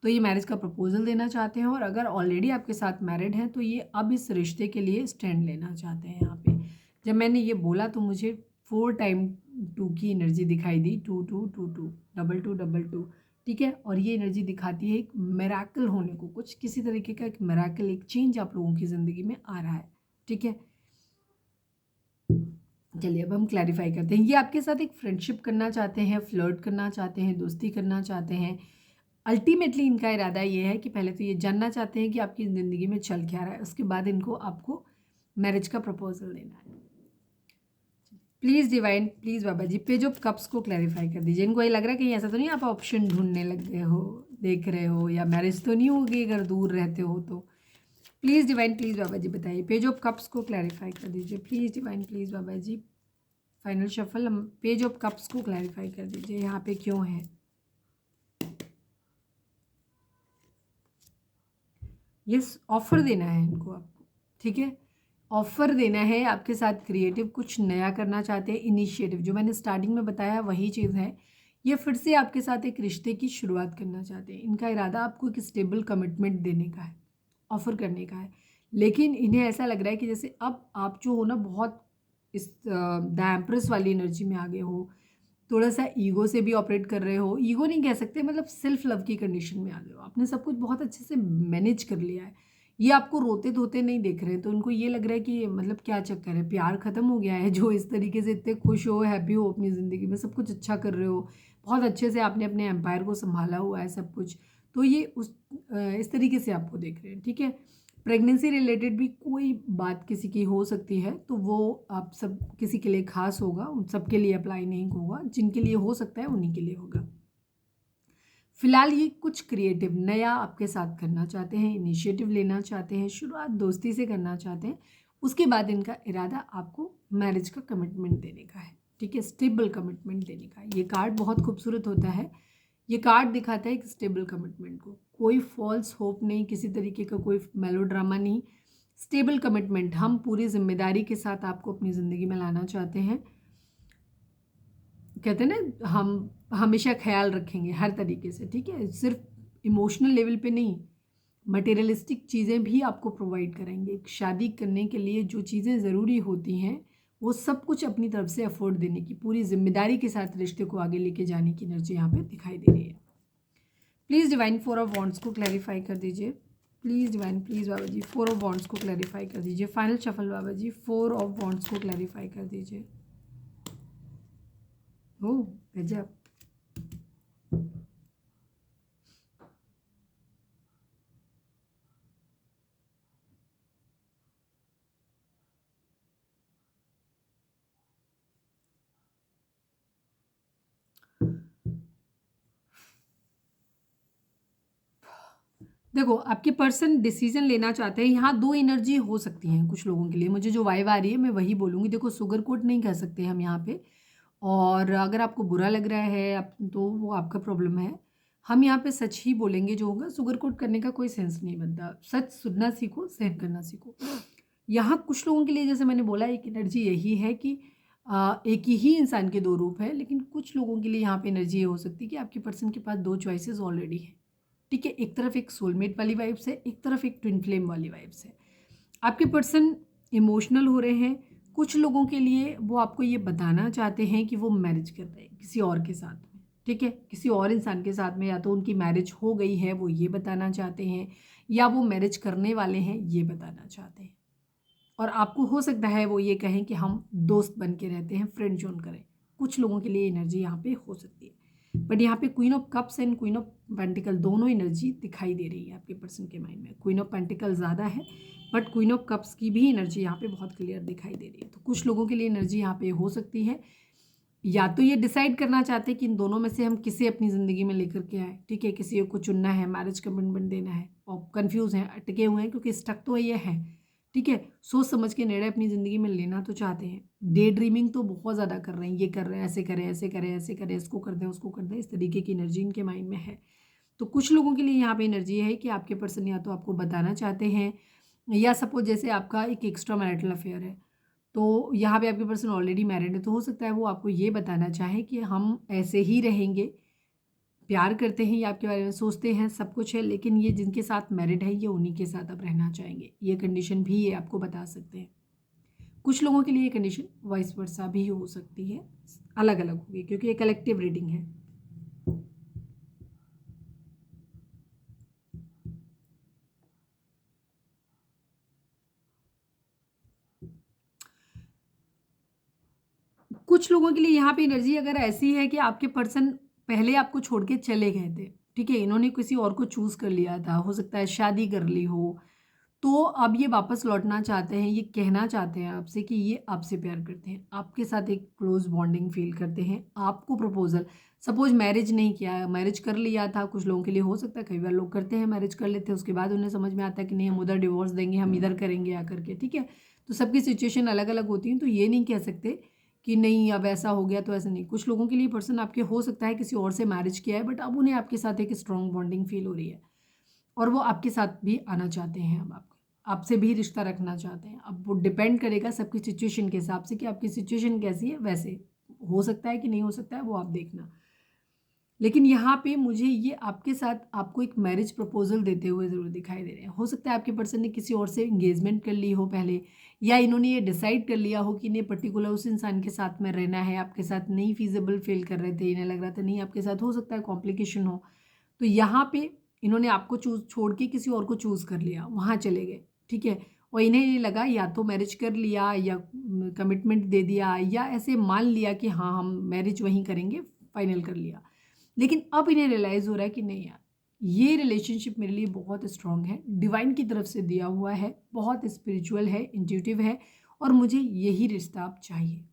S1: तो ये मैरिज का प्रपोजल देना चाहते हैं, और अगर ऑलरेडी आपके साथ मैरिड हैं तो ये अब इस रिश्ते के लिए स्टैंड लेना चाहते हैं। यहाँ पे जब मैंने ये बोला तो मुझे 4 टाइम 2 की एनर्जी दिखाई दी, 2 2 2 2 डबल 2 डबल 2। ठीक है, और ये एनर्जी दिखाती है एक मिरेकल होने को, कुछ किसी तरीके का एक मिरेकल, एक चेंज आप लोगों की ज़िंदगी में आ रहा है। ठीक है, चलिए अब हम क्लैरिफाई करते हैं। ये आपके साथ एक फ्रेंडशिप करना चाहते हैं, फ्लर्ट करना चाहते हैं, दोस्ती करना चाहते हैं। अल्टीमेटली इनका इरादा ये है कि पहले तो ये जानना चाहते हैं कि आपकी ज़िंदगी में चल क्या रहा है, उसके बाद इनको आपको मैरिज का प्रपोजल देना है। Please divine, please Baba ji, page of cups को क्लैरिफाई कर दीजिए। इनको ये लग रहा है कि ऐसा तो नहीं आप ऑप्शन ढूंढने लग गए हो, देख रहे हो, या मैरिज तो नहीं होगी अगर दूर रहते हो तो। प्लीज़ डिवाइन, प्लीज़ बाबा जी बताइए, पेज ऑफ कप्स को क्लैरिफाई कर दीजिए। Please divine, please Baba ji, final shuffle, हम पेज ऑफ कप्स को क्लैरिफाई कर दीजिए, यहाँ पे क्यों है। यस, ऑफर देना है इनको आपको। ठीक है, ऑफर देना है आपके साथ, क्रिएटिव कुछ नया करना चाहते हैं, इनिशिएटिव, जो मैंने स्टार्टिंग में बताया वही चीज़ है। ये फिर से आपके साथ एक रिश्ते की शुरुआत करना चाहते हैं। इनका इरादा आपको एक स्टेबल कमिटमेंट देने का है, ऑफर करने का है। लेकिन इन्हें ऐसा लग रहा है कि जैसे अब आप जो हो ना बहुत इस द एम्प्रेस वाली एनर्जी में आ गए हो, थोड़ा सा ईगो से भी ऑपरेट कर रहे हो। ईगो नहीं कह सकते, मतलब सेल्फ लव की कंडीशन में आ गए हो, आपने सब कुछ बहुत अच्छे से मैनेज कर लिया है। ये आपको रोते धोते नहीं देख रहे हैं, तो उनको ये लग रहा है कि मतलब क्या चक्कर है, प्यार ख़त्म हो गया है, जो इस तरीके से इतने खुश हो, हैप्पी हो अपनी ज़िंदगी में, सब कुछ अच्छा कर रहे हो, बहुत अच्छे से आपने अपने एम्पायर को संभाला हुआ है सब कुछ, तो ये इस तरीके से आपको देख रहे हैं। ठीक है, प्रेगनेंसी रिलेटेड भी कोई बात किसी की हो सकती है, तो वो आप सब किसी के लिए खास होगा, उन सबके लिए अप्लाई नहीं होगा, जिनके लिए हो सकता है उन्हीं के लिए होगा। फिलहाल ये कुछ क्रिएटिव नया आपके साथ करना चाहते हैं, इनिशिएटिव लेना चाहते हैं, शुरुआत दोस्ती से करना चाहते हैं। उसके बाद इनका इरादा आपको मैरिज का कमिटमेंट देने का है। ठीक है, स्टेबल कमिटमेंट देने का है। ये कार्ड बहुत खूबसूरत होता है, ये कार्ड दिखाता है एक स्टेबल कमिटमेंट को, कोई फॉल्स होप नहीं, किसी तरीके का कोई मेलोड्रामा नहीं, स्टेबल कमिटमेंट। हम पूरी जिम्मेदारी के साथ आपको अपनी ज़िंदगी में लाना चाहते हैं। कहते हैं ना, हम हमेशा ख्याल रखेंगे हर तरीके से, ठीक है, सिर्फ इमोशनल लेवल पे नहीं, मटेरियलिस्टिक चीज़ें भी आपको प्रोवाइड करेंगे। एक शादी करने के लिए जो चीज़ें ज़रूरी होती हैं वो सब कुछ अपनी तरफ से अफोर्ड देने की, पूरी जिम्मेदारी के साथ रिश्ते को आगे लेके जाने की एनर्जी यहाँ पे दिखाई दे रही है। प्लीज़ डिवाइन 4 ऑफ वॉन्ड्स को क्लैरिफाई कर दीजिए। Please divine, please Baba ji 4 of wands को क्लैरिफाई कर दीजिए। Final shuffle Baba ji 4 of wands को क्लैरिफाई कर दीजिए। ओह गजब। देखो, आपके पर्सन डिसीजन लेना चाहते हैं। यहाँ दो एनर्जी हो सकती हैं कुछ लोगों के लिए। मुझे जो वाइब आ रही है मैं वही बोलूँगी। देखो, सुगर कोट नहीं कर सकते हम यहाँ पे, और अगर आपको बुरा लग रहा है आप, तो वो आपका प्रॉब्लम है। हम यहाँ पे सच ही बोलेंगे जो होगा। सुगर कोट करने का कोई सेंस नहीं बनता। सच सुनना सीखो, सहन करना सीखो। यहाँ कुछ लोगों के लिए, जैसे मैंने बोला, एक एनर्जी यही है कि एक ही इंसान के दो रूप है, लेकिन कुछ लोगों के लिए यहाँ पे एनर्जी ये हो सकती है कि आपके पर्सन के पास दो चॉइसेस ऑलरेडी हैं, ठीक है। एक तरफ एक सोलमेट वाली वाइब्स है, एक तरफ एक ट्विन फ्लेम वाली वाइब्स है। आपके पर्सन इमोशनल हो रहे हैं। कुछ लोगों के लिए वो आपको ये बताना चाहते हैं कि वो मैरिज कर रहे हैं किसी और के साथ में, ठीक है, किसी और इंसान के साथ में। या तो उनकी मैरिज हो गई है, वो ये बताना चाहते हैं, या वो मैरिज करने वाले हैं, ये बताना चाहते हैं। और आपको हो सकता है वो ये कहें कि हम दोस्त बन के रहते हैं, फ्रेंड जोन करें। कुछ लोगों के लिए एनर्जी यहाँ पे हो सकती है। बट यहाँ पे queen of cups and queen of pentacle दोनों एनर्जी दिखाई दे रही है आपके पर्सन के माइंड में। क्वीन ऑफ पेंटिकल ज़्यादा है, बट क्वीन ऑफ कप्स की भी एनर्जी यहाँ पे बहुत क्लियर दिखाई दे रही है। तो कुछ लोगों के लिए एनर्जी यहाँ पे हो सकती है, या तो ये डिसाइड करना चाहते हैं कि इन दोनों में से हम किसे अपनी ज़िंदगी में लेकर के आए, ठीक है, किसी को चुनना है, मैरिज कमिटमेंट देना है, और कन्फ्यूज़ हैं, अटके हुए हैं, क्योंकि स्टक तो ये है, ठीक है। सोच समझ के निर्णय अपनी ज़िंदगी में लेना तो चाहते हैं। डे ड्रीमिंग तो बहुत ज़्यादा कर रहे हैं, ये कर रहे हैं, ऐसे करें, ऐसे करें, ऐसे करें, इसको कर दें, उसको कर दें, इस तरीके की एनर्जी इनके माइंड में है। तो कुछ लोगों के लिए यहाँ पे एनर्जी है कि आपके पर्सन या तो आपको बताना चाहते हैं, या सपोज जैसे आपका एक एक्स्ट्रा मैरिटल अफेयर है, तो यहाँ पे आपके पर्सन ऑलरेडी मैरिड है, तो हो सकता है वो आपको ये बताना चाहे कि हम ऐसे ही रहेंगे, प्यार करते हैं, ये आपके बारे में सोचते हैं, सब कुछ है, लेकिन ये जिनके साथ मैरिड है ये उन्हीं के साथ अब रहना चाहेंगे। ये कंडीशन भी ये आपको बता सकते हैं। कुछ लोगों के लिए ये कंडीशन वाइस वर्सा भी हो सकती है, अलग अलग होगी, क्योंकि ये कलेक्टिव रीडिंग है। कुछ लोगों के लिए यहाँ पे एनर्जी अगर ऐसी है कि आपके पर्सन पहले आपको छोड़ के चले गए थे, ठीक है, इन्होंने किसी और को चूज कर लिया था, हो सकता है शादी कर ली हो, तो अब ये वापस लौटना चाहते हैं। ये कहना चाहते हैं आपसे कि ये आपसे प्यार करते हैं, आपके साथ एक क्लोज बॉन्डिंग फील करते हैं। आपको प्रपोजल, सपोज मैरिज नहीं किया, मैरिज कर लिया था, कुछ लोगों के लिए हो सकता है, कई बार लोग करते हैं, मैरिज कर लेते हैं, उसके बाद उन्हें समझ में आता है कि नहीं, हम उधर डिवोर्स देंगे, हम इधर करेंगे आकर के, ठीक है। तो सबकी सिचुएशन अलग अलग होती है, तो ये नहीं कह सकते कि नहीं अब ऐसा हो गया तो ऐसा नहीं। कुछ लोगों के लिए पर्सन आपके हो सकता है किसी और से मैरिज किया है, बट अब उन्हें आपके साथ एक स्ट्रॉन्ग बॉन्डिंग फील हो रही है, और वो आपके साथ भी आना चाहते हैं, अब आपसे भी रिश्ता रखना चाहते हैं। अब वो डिपेंड करेगा सबकी सिचुएशन के हिसाब से कि आपकी सिचुएशन कैसी है, वैसे हो सकता है कि नहीं हो सकता है, वो आप देखना। लेकिन यहाँ पे मुझे ये आपके साथ आपको एक मैरिज प्रपोजल देते हुए ज़रूर दिखाई दे रहे हैं। हो सकता है आपके पर्सन ने किसी और से एंगेजमेंट कर ली हो पहले, या इन्होंने ये डिसाइड कर लिया हो कि इन्हें पर्टिकुलर उस इंसान के साथ में रहना है, आपके साथ नहीं फीजिबल फील कर रहे थे, इन्हें लग रहा था नहीं आपके साथ हो सकता है कॉम्प्लिकेशन हो, तो यहाँ पे इन्होंने आपको चूज छोड़ के किसी और को चूज़ कर लिया, वहाँ चले गए, ठीक है। और इन्हें ये लगा या तो मैरिज कर लिया, या कमिटमेंट दे दिया, या ऐसे मान लिया कि हाँ हम मैरिज वहीं करेंगे, फाइनल कर लिया। लेकिन अब इन्हें रियलाइज़ हो रहा है कि नहीं यार, ये रिलेशनशिप मेरे लिए बहुत स्ट्रांग है, डिवाइन की तरफ से दिया हुआ है, बहुत स्पिरिचुअल है, इंट्यूटिव है, और मुझे यही रिश्ता अब चाहिए।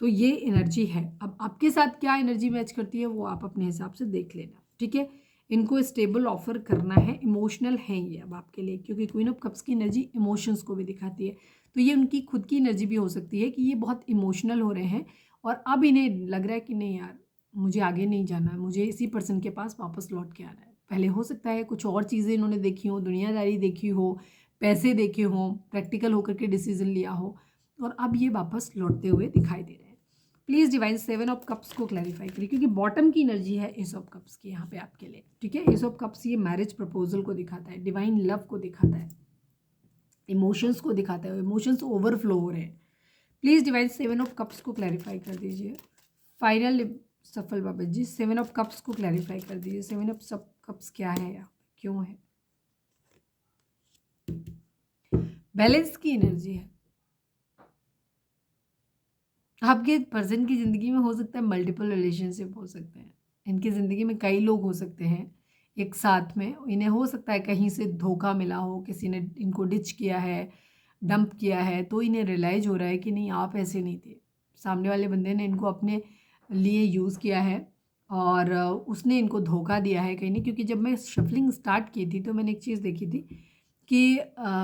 S1: तो ये एनर्जी है। अब आपके साथ क्या एनर्जी मैच करती है वो आप अपने हिसाब से देख लेना, ठीक है। इनको स्टेबल ऑफर करना है, इमोशनल है ये अब आपके लिए, क्योंकि क्वीन ऑफ कप्स की एनर्जी इमोशंस को भी दिखाती है। तो ये उनकी खुद की एनर्जी भी हो सकती है कि ये बहुत इमोशनल हो रहे हैं, और अब इन्हें लग रहा है कि नहीं यार, मुझे आगे नहीं जाना है, मुझे इसी पर्सन के पास वापस लौट के आना है। पहले हो सकता है कुछ और चीज़ें इन्होंने देखी हो, दुनियादारी देखी हो, पैसे देखे हों, प्रैक्टिकल होकर के डिसीजन लिया हो, और अब ये वापस लौटते हुए दिखाई दे रहे हैं। प्लीज़ डिवाइन 7 ऑफ कप्स को क्लैरिफाई करिए, क्योंकि बॉटम की एनर्जी है एस ऑफ कप्स की यहाँ पे आपके लिए, ठीक है। एस ऑफ कप्स ये मैरिज प्रपोजल को दिखाता है, डिवाइन लव को दिखाता है, इमोशंस को दिखाता है, इमोशंस ओवरफ्लो हो रहे हैं। प्लीज़ डिवाइन 7 ऑफ कप्स को क्लैरिफाई कर दीजिए। फाइनल सफल बाबा जी 7 ऑफ कप्स को क्लैरिफाई कर दीजिए। 7 ऑफ सब कप्स क्या है यहाँ पे, क्यों है? बैलेंस की एनर्जी है। आपके पर्सन की ज़िंदगी में हो सकता है मल्टीपल रिलेशनशिप हो सकते हैं, इनकी ज़िंदगी में कई लोग हो सकते हैं एक साथ में। इन्हें हो सकता है कहीं से धोखा मिला हो, किसी ने इनको डिच किया है, डंप किया है, तो इन्हें रियलाइज़ हो रहा है कि नहीं आप ऐसे नहीं थे, सामने वाले बंदे ने इनको अपने लिए यूज़ किया है और उसने इनको धोखा दिया है कहीं नहीं। क्योंकि जब मैं शफलिंग स्टार्ट की थी तो मैंने एक चीज़ देखी थी कि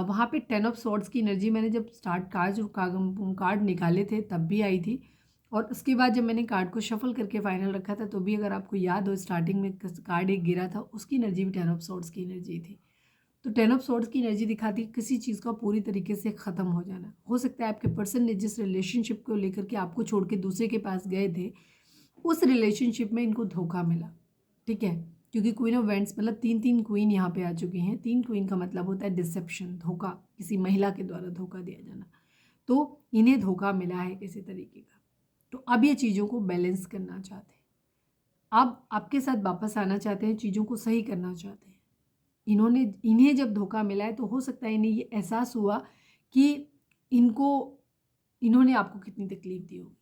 S1: वहाँ पे 10 ऑफ सॉर्ड्स की एनर्जी मैंने जब स्टार्ट कार्ड निकाले थे तब भी आई थी, और उसके बाद जब मैंने कार्ड को शफल करके फाइनल रखा था तो भी, अगर आपको याद हो, स्टार्टिंग में कार्ड एक गिरा था, उसकी एनर्जी भी 10 ऑफ सॉर्ड्स की एनर्जी थी। तो 10 ऑफ सॉर्ड्स की एनर्जी दिखाती है किसी चीज़ का पूरी तरीके से ख़त्म हो जाना। हो सकता है आपके पर्सन ने जिस रिलेशनशिप को लेकर के आपको छोड़ के दूसरे के पास गए थे, उस रिलेशनशिप में इनको धोखा मिला, ठीक है। क्योंकि क्वीन ऑफ वेंट्स मतलब 3 क्वीन यहाँ पे आ चुकी हैं। 3 क्वीन का मतलब होता है डिसेप्शन, धोखा, किसी महिला के द्वारा धोखा दिया जाना। तो इन्हें धोखा मिला है किसी तरीके का, तो अब ये चीज़ों को बैलेंस करना चाहते हैं, अब आपके साथ वापस आना चाहते हैं, चीज़ों को सही करना चाहते हैं। इन्हें जब धोखा मिला है तो हो सकता है इन्हें ये एहसास हुआ कि इन्होंने आपको कितनी तकलीफ दी होगी,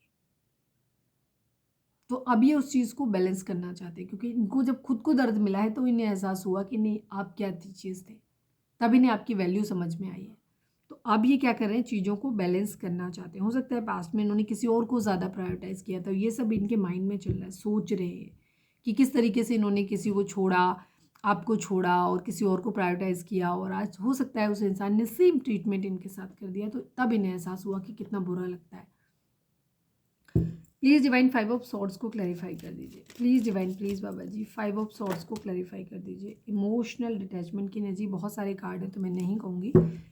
S1: तो अब ये उस चीज़ को बैलेंस करना चाहते हैं। क्योंकि इनको जब खुद को दर्द मिला है तो इन्हें एहसास हुआ कि नहीं आप क्या चीज़ थे, तब इन्हें आपकी वैल्यू समझ में आई है। तो अब ये क्या कर रहे हैं, चीज़ों को बैलेंस करना चाहते हैं। हो सकता है पास्ट में इन्होंने किसी और को ज़्यादा प्रायोरिटाइज़ किया था, ये सब इनके माइंड में चल रहा है, सोच रहे हैं कि किस तरीके से इन्होंने किसी को छोड़ा, आपको छोड़ा और किसी और को प्रायोरिटाइज़ किया, और आज हो सकता है उस इंसान ने सेम ट्रीटमेंट इनके साथ कर दिया, तो तब इन्हें एहसास हुआ कि कितना बुरा लगता है। प्लीज़ डिवाइन 5 ऑफ सॉर्ड्स को क्लैरिफाई कर दीजिए। Please divine, please Baba ji 5 of swords को क्लैरिफाई कर दीजिए। इमोशनल डिटैचमेंट की एनर्जी, बहुत सारे कार्ड हैं तो मैं नहीं कहूँगी,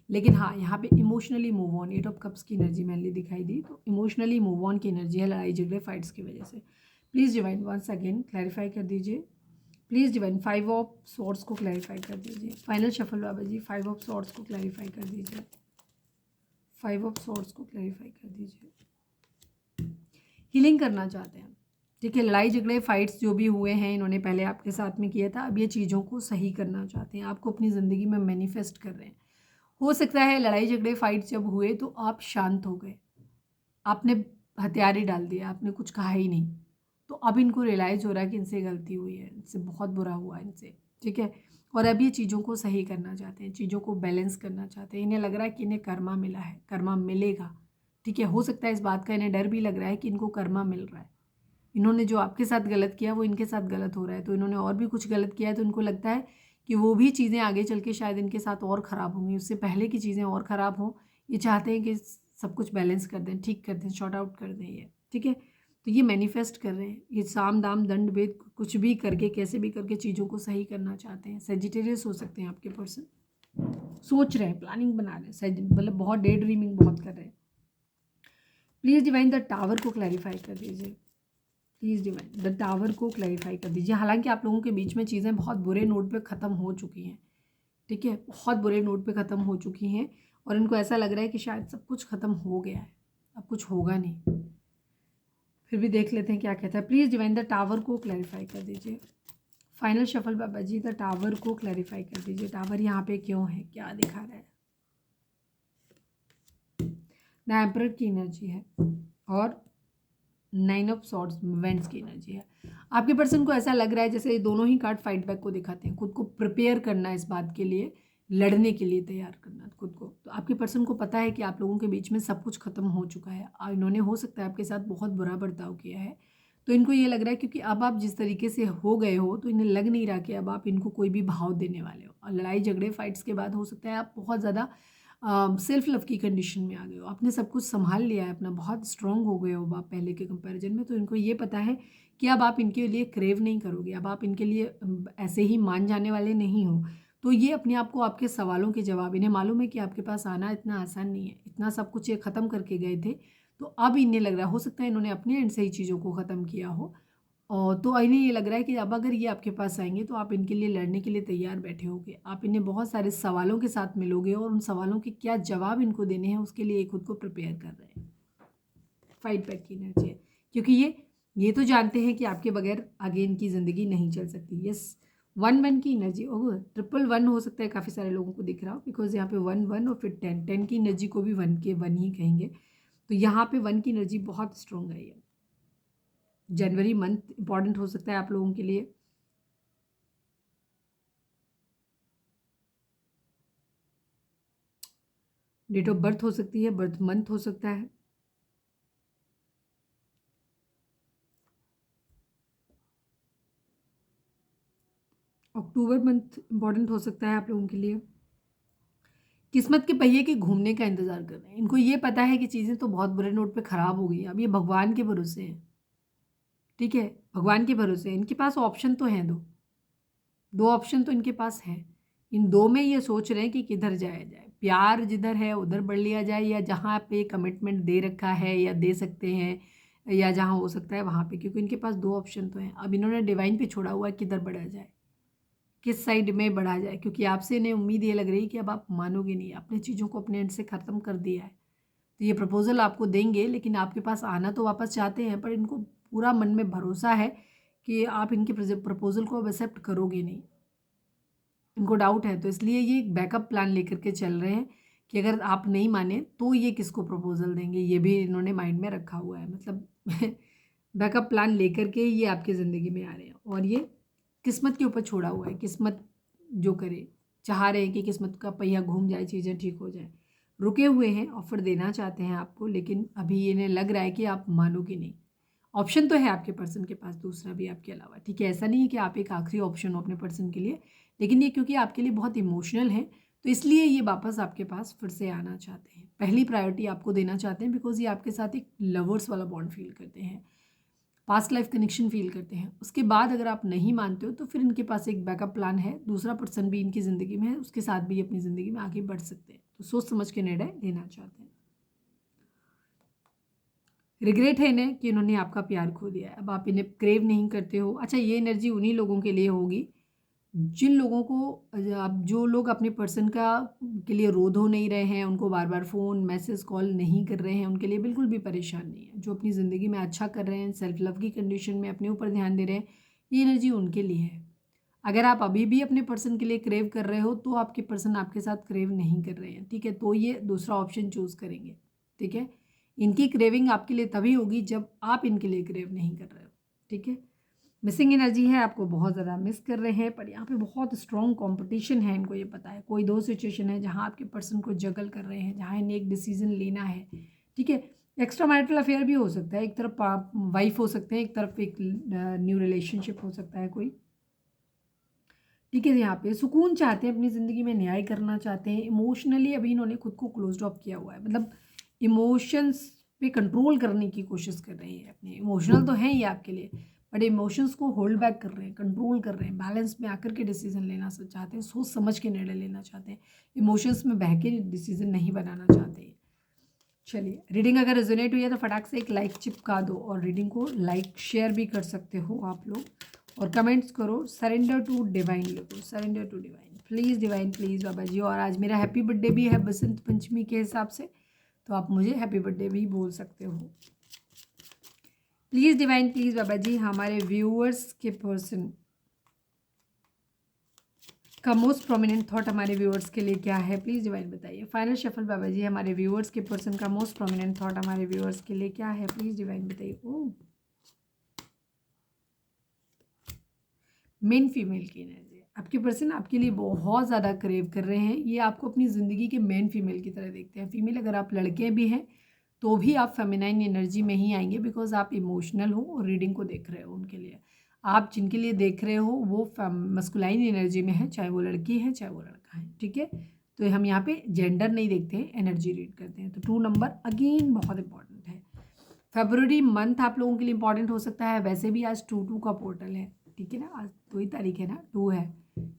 S1: लेकिन हाँ यहाँ पे emotionally move on, 8 of cups की एनर्जी मैंने दिखाई दी, तो इमोशनली मूव ऑन की एनर्जी है लड़ाई झगड़े फाइट्स की वजह से। Please divine once again clarify कर दीजिए। प्लीज़ डिवाइन 5 ऑफ सॉर्ड्स को क्लैरिफाई कर दीजिए। Final shuffle Baba ji 5 of swords को क्लैरिफाई कर दीजिए। 5 ऑफ सॉर्ड्स को क्लैरिफाई कर दीजिए। हीलिंग करना चाहते हैं, ठीक है। लड़ाई झगड़े फाइट्स जो भी हुए हैं इन्होंने पहले आपके साथ में किया था, अब ये चीज़ों को सही करना चाहते हैं, आपको अपनी ज़िंदगी में मैनिफेस्ट कर रहे हैं। हो सकता है लड़ाई झगड़े फाइट्स जब हुए तो आप शांत हो गए, आपने हथियार ही डाल दिया, आपने कुछ कहा ही नहीं, तो अब इनको रियलाइज़ हो रहा है कि इनसे गलती हुई है, इनसे बहुत बुरा हुआ इनसे, ठीक है। और अब ये चीज़ों को सही करना चाहते हैं, चीज़ों को बैलेंस करना चाहते हैं। इन्हें लग रहा है कि इन्हें कर्मा मिला है, कर्मा मिलेगा, ठीक है। हो सकता है इस बात का इन्हें डर भी लग रहा है कि इनको कर्मा मिल रहा है, इन्होंने जो आपके साथ गलत किया वो इनके साथ गलत हो रहा है, तो इन्होंने और भी कुछ गलत किया है, तो इनको लगता है कि वो भी चीज़ें आगे चल के शायद इनके साथ और ख़राब होंगी, उससे पहले की चीज़ें और ख़राब हों। ये चाहते हैं कि सब कुछ बैलेंस कर दें, ठीक कर दें, शॉर्ट आउट कर दें ये, ठीक है। तो ये मैनिफेस्ट कर रहे हैं, ये साम दाम दंड भेद कुछ भी करके, कैसे भी करके चीज़ों को सही करना चाहते हैं। सेजिटेरियस हो सकते हैं आपके पर्सन, सोच रहे हैं, प्लानिंग बना रहे हैं, मतलब बहुत डे ड्रीमिंग बहुत कर रहे हैं। प्लीज़ डिवाइन द टावर को क्लैरिफाई कर दीजिए। प्लीज़ डिवाइन द टावर को क्लैरिफाई कर दीजिए। हालांकि आप लोगों के बीच में चीज़ें बहुत बुरे नोट पे ख़त्म हो चुकी हैं, ठीक है, बहुत बुरे नोट पे ख़त्म हो चुकी हैं, और इनको ऐसा लग रहा है कि शायद सब कुछ ख़त्म हो गया है, अब कुछ होगा नहीं। फिर भी देख लेते हैं क्या कहता है। प्लीज़ डिवाइन द टावर को क्लैरिफाई कर दीजिए। Final shuffle Baba ji the tower को क्लैरिफाई कर दीजिए। टावर यहाँ पे क्यों है, क्या दिखा रहा है? द एम्परर की एनर्जी है और 9 ऑफ सॉर्ड्स वेंट्स की एनर्जी है। आपके पर्सन को ऐसा लग रहा है जैसे ये दोनों ही कार्ड फाइट बैक को दिखाते हैं, खुद को प्रिपेयर करना इस बात के लिए, लड़ने के लिए तैयार करना खुद को। तो आपके पर्सन को पता है कि आप लोगों के बीच में सब कुछ खत्म हो चुका है, इन्होंने हो सकता है आपके साथ बहुत बुरा बर्ताव किया है, तो इनको ये लग रहा है क्योंकि अब आप जिस तरीके से हो गए हो तो इन्हें लग नहीं रहा कि अब आप इनको कोई भी भाव देने वाले हो। और लड़ाई झगड़े फाइट्स के बाद हो सकता है आप बहुत ज़्यादा सेल्फ लव की कंडीशन में आ गए हो, आपने सब कुछ संभाल लिया है अपना, बहुत स्ट्रांग हो गए हो आप पहले के कंपैरिजन में। तो इनको ये पता है कि अब आप इनके लिए क्रेव नहीं करोगे, अब आप इनके लिए ऐसे ही मान जाने वाले नहीं हो। तो ये अपने आप को आपके सवालों के जवाब, इन्हें मालूम है कि आपके पास आना इतना आसान नहीं है, इतना सब कुछ ये ख़त्म करके गए थे, तो अब इन्हें लग रहा है, हो सकता है इन्होंने अपने एंड से ही चीज़ों को ख़त्म किया हो, और तो इन्हें ये लग रहा है कि अब अगर ये आपके पास आएंगे तो आप इनके लिए लड़ने के लिए तैयार बैठे होगे। आप इन्हें बहुत सारे सवालों के साथ मिलोगे और उन सवालों के क्या जवाब इनको देने हैं उसके लिए खुद को प्रिपेयर कर रहे हैं। फाइट बैक की एनर्जी है, क्योंकि ये तो जानते हैं कि आपके बगैर आगे इनकी ज़िंदगी नहीं चल सकती। यस, 1 1 की एनर्जी, ओह 1 1 हो सकता है, काफ़ी सारे लोगों को दिख रहा हो, बिकॉज यहाँ पे 1 1 और फिर 10 10 की एनर्जी को भी 1 के 1 ही कहेंगे। तो यहाँ पे 1 की एनर्जी बहुत स्ट्रॉन्ग है। ये जनवरी मंथ इंपॉर्टेंट हो सकता है आप लोगों के लिए। डेट ऑफ बर्थ हो सकती है, बर्थ मंथ हो सकता है। अक्टूबर मंथ इंपॉर्टेंट हो सकता है आप लोगों के लिए। किस्मत के पहिए के घूमने का इंतजार कर रहे हैं। इनको ये पता है कि चीज़ें तो बहुत बुरे नोट पे ख़राब हो गई, अब ये भगवान के भरोसे हैं। ठीक है, भगवान के भरोसे हैं। इनके पास ऑप्शन तो हैं, दो ऑप्शन तो इनके पास है। इन दो में ये सोच रहे हैं कि किधर जाया जाए, प्यार जिधर है उधर बढ़ लिया जाए, या जहाँ पे कमिटमेंट दे रखा है या दे सकते हैं, या जहाँ हो सकता है वहाँ पे, क्योंकि इनके पास दो ऑप्शन तो हैं। अब इन्होंने डिवाइन पे छोड़ा हुआ है, किधर बढ़ा जाए, किस साइड में बढ़ा जाए, क्योंकि आपसे इन्हें उम्मीद ये लग रही है कि अब आप मानोगे नहीं, अपने चीज़ों को अपने एंड से ख़त्म कर दिया है। तो ये प्रपोज़ल आपको देंगे, लेकिन आपके पास आना तो वापस चाहते हैं, पर इनको पूरा मन में भरोसा है कि आप इनके प्रपोज़ल को अब एक्सेप्ट करोगे नहीं। इनको डाउट है, तो इसलिए ये एक बैकअप प्लान लेकर के चल रहे हैं कि अगर आप नहीं माने तो ये किसको प्रपोज़ल देंगे, ये भी इन्होंने माइंड में रखा हुआ है। मतलब बैकअप प्लान लेकर के ये आपकी ज़िंदगी में आ रहे हैं, और ये किस्मत के ऊपर छोड़ा हुआ है। किस्मत जो करे, चाह रहे हैं कि किस्मत का पहिया घूम जाए, चीज़ें ठीक हो जाए। रुके हुए हैं, ऑफ़र देना चाहते हैं आपको, लेकिन अभी इन्हें लग रहा है कि आप मानोगे नहीं। ऑप्शन तो है आपके पर्सन के पास दूसरा भी आपके अलावा, ठीक है, ऐसा नहीं है कि आप एक आखिरी ऑप्शन हो अपने पर्सन के लिए, लेकिन ये क्योंकि आपके लिए बहुत इमोशनल है, तो इसलिए ये वापस आपके पास फिर से आना चाहते हैं। पहली प्रायोरिटी आपको देना चाहते हैं, बिकॉज ये आपके साथ एक लवर्स वाला बॉन्ड फील करते हैं, पास्ट लाइफ कनेक्शन फील करते हैं। उसके बाद अगर आप नहीं मानते हो तो फिर इनके पास एक बैकअप प्लान है, दूसरा पर्सन भी इनकी ज़िंदगी में है, उसके साथ भी अपनी ज़िंदगी में आगे बढ़ सकते हैं। तो सोच समझ के निर्णय लेना चाहते हैं। रिग्रेट है इन्हें कि इन्होंने आपका प्यार खो दिया है, अब आप इन्हें क्रेव नहीं करते हो। अच्छा, ये एनर्जी उन्हीं लोगों के लिए होगी जिन लोगों को, अब जो लोग अपने पर्सन का के लिए रो धो नहीं रहे हैं, उनको बार बार फ़ोन मैसेज कॉल नहीं कर रहे हैं, उनके लिए बिल्कुल भी परेशान नहीं है। जो अपनी ज़िंदगी में अच्छा कर रहे हैं, सेल्फ लव की कंडीशन में अपने ऊपर ध्यान दे रहे हैं, ये एनर्जी उनके लिए है। अगर आप अभी भी अपने पर्सन के लिए क्रेव कर रहे हो तो आपके पर्सन आपके साथ क्रेव नहीं कर रहे हैं, ठीक है, तो ये दूसरा ऑप्शन चूज़ करेंगे। ठीक है, इनकी क्रेविंग आपके लिए तभी होगी जब आप इनके लिए क्रेव नहीं कर रहे हो। ठीक है, मिसिंग एनर्जी है, आपको बहुत ज़्यादा मिस कर रहे हैं, पर यहाँ पे बहुत स्ट्रॉन्ग कंपटीशन है, इनको ये पता है। कोई दो सिचुएशन है जहाँ आपके पर्सन को जगल कर रहे हैं, जहाँ इन्हें एक डिसीजन लेना है। ठीक है, एक्स्ट्रा मैरिटल अफेयर भी हो सकता है, एक तरफ वाइफ हो सकते हैं, एक तरफ एक न्यू रिलेशनशिप हो सकता है कोई। ठीक है, यहाँ पे सुकून चाहते हैं, अपनी ज़िंदगी में न्याय करना चाहते हैं। इमोशनली अभी इन्होंने खुद को क्लोज ऑफ किया हुआ है, मतलब इमोशंस पे कंट्रोल करने की कोशिश कर रहे हैं अपने। इमोशनल तो हैं ही आपके लिए, बट इमोशंस को होल्ड बैक कर रहे हैं, कंट्रोल कर रहे हैं, बैलेंस में आकर के डिसीजन लेना चाहते हैं, सोच समझ के निर्णय लेना चाहते हैं, इमोशंस में बह के डिसीजन नहीं बनाना चाहते हैं। चलिए, रीडिंग अगर रेजोनेट हुई है तो फटाक से एक लाइक चिपका दो, और रीडिंग को लाइक शेयर भी कर सकते हो आप लोग, और कमेंट्स करो सरेंडर टू डिवाइन लिखो, surrender to divine, please divine please बाबा जी। और आज मेरा हैप्पी बर्थडे भी है बसंत पंचमी के हिसाब से, तो आप मुझे हैप्पी बर्थडे भी बोल सकते हो। प्लीज़ डिवाइन प्लीज़ बाबा जी, हमारे व्यूअर्स के पर्सन का मोस्ट प्रोमिनेंट थॉट हमारे व्यूअर्स के लिए क्या है, प्लीज़ डिवाइन बताइए। फाइनल शफल बाबा जी, हमारे व्यूअर्स के पर्सन का मोस्ट प्रोमिनेंट थॉट हमारे व्यूअर्स के लिए क्या है, प्लीज़ डिवाइन बताइए। ओह, मेन फीमेल की एनर्जी, आपके पर्सन आपके लिए बहुत ज़्यादा क्रेव कर रहे हैं। ये आपको अपनी ज़िंदगी के मेन फीमेल की तरह देखते हैं। फीमेल अगर आप लड़के भी हैं तो भी आप फेमिनाइन एनर्जी में ही आएंगे, बिकॉज आप इमोशनल हो और रीडिंग को देख रहे हो उनके लिए। आप जिनके लिए देख रहे हो वो मस्कुलाइन एनर्जी में है, चाहे वो लड़की है चाहे वो लड़का है। ठीक है, तो हम यहाँ पे जेंडर नहीं देखते हैं, एनर्जी रीड करते हैं। तो 2 नंबर अगेन बहुत इंपॉर्टेंट है। फरवरी मंथ आप लोगों के लिए इंपॉर्टेंट हो सकता है। वैसे भी आज 2 का पोर्टल है, ठीक है ना, आज 2 ही तारीख है ना, 2 है।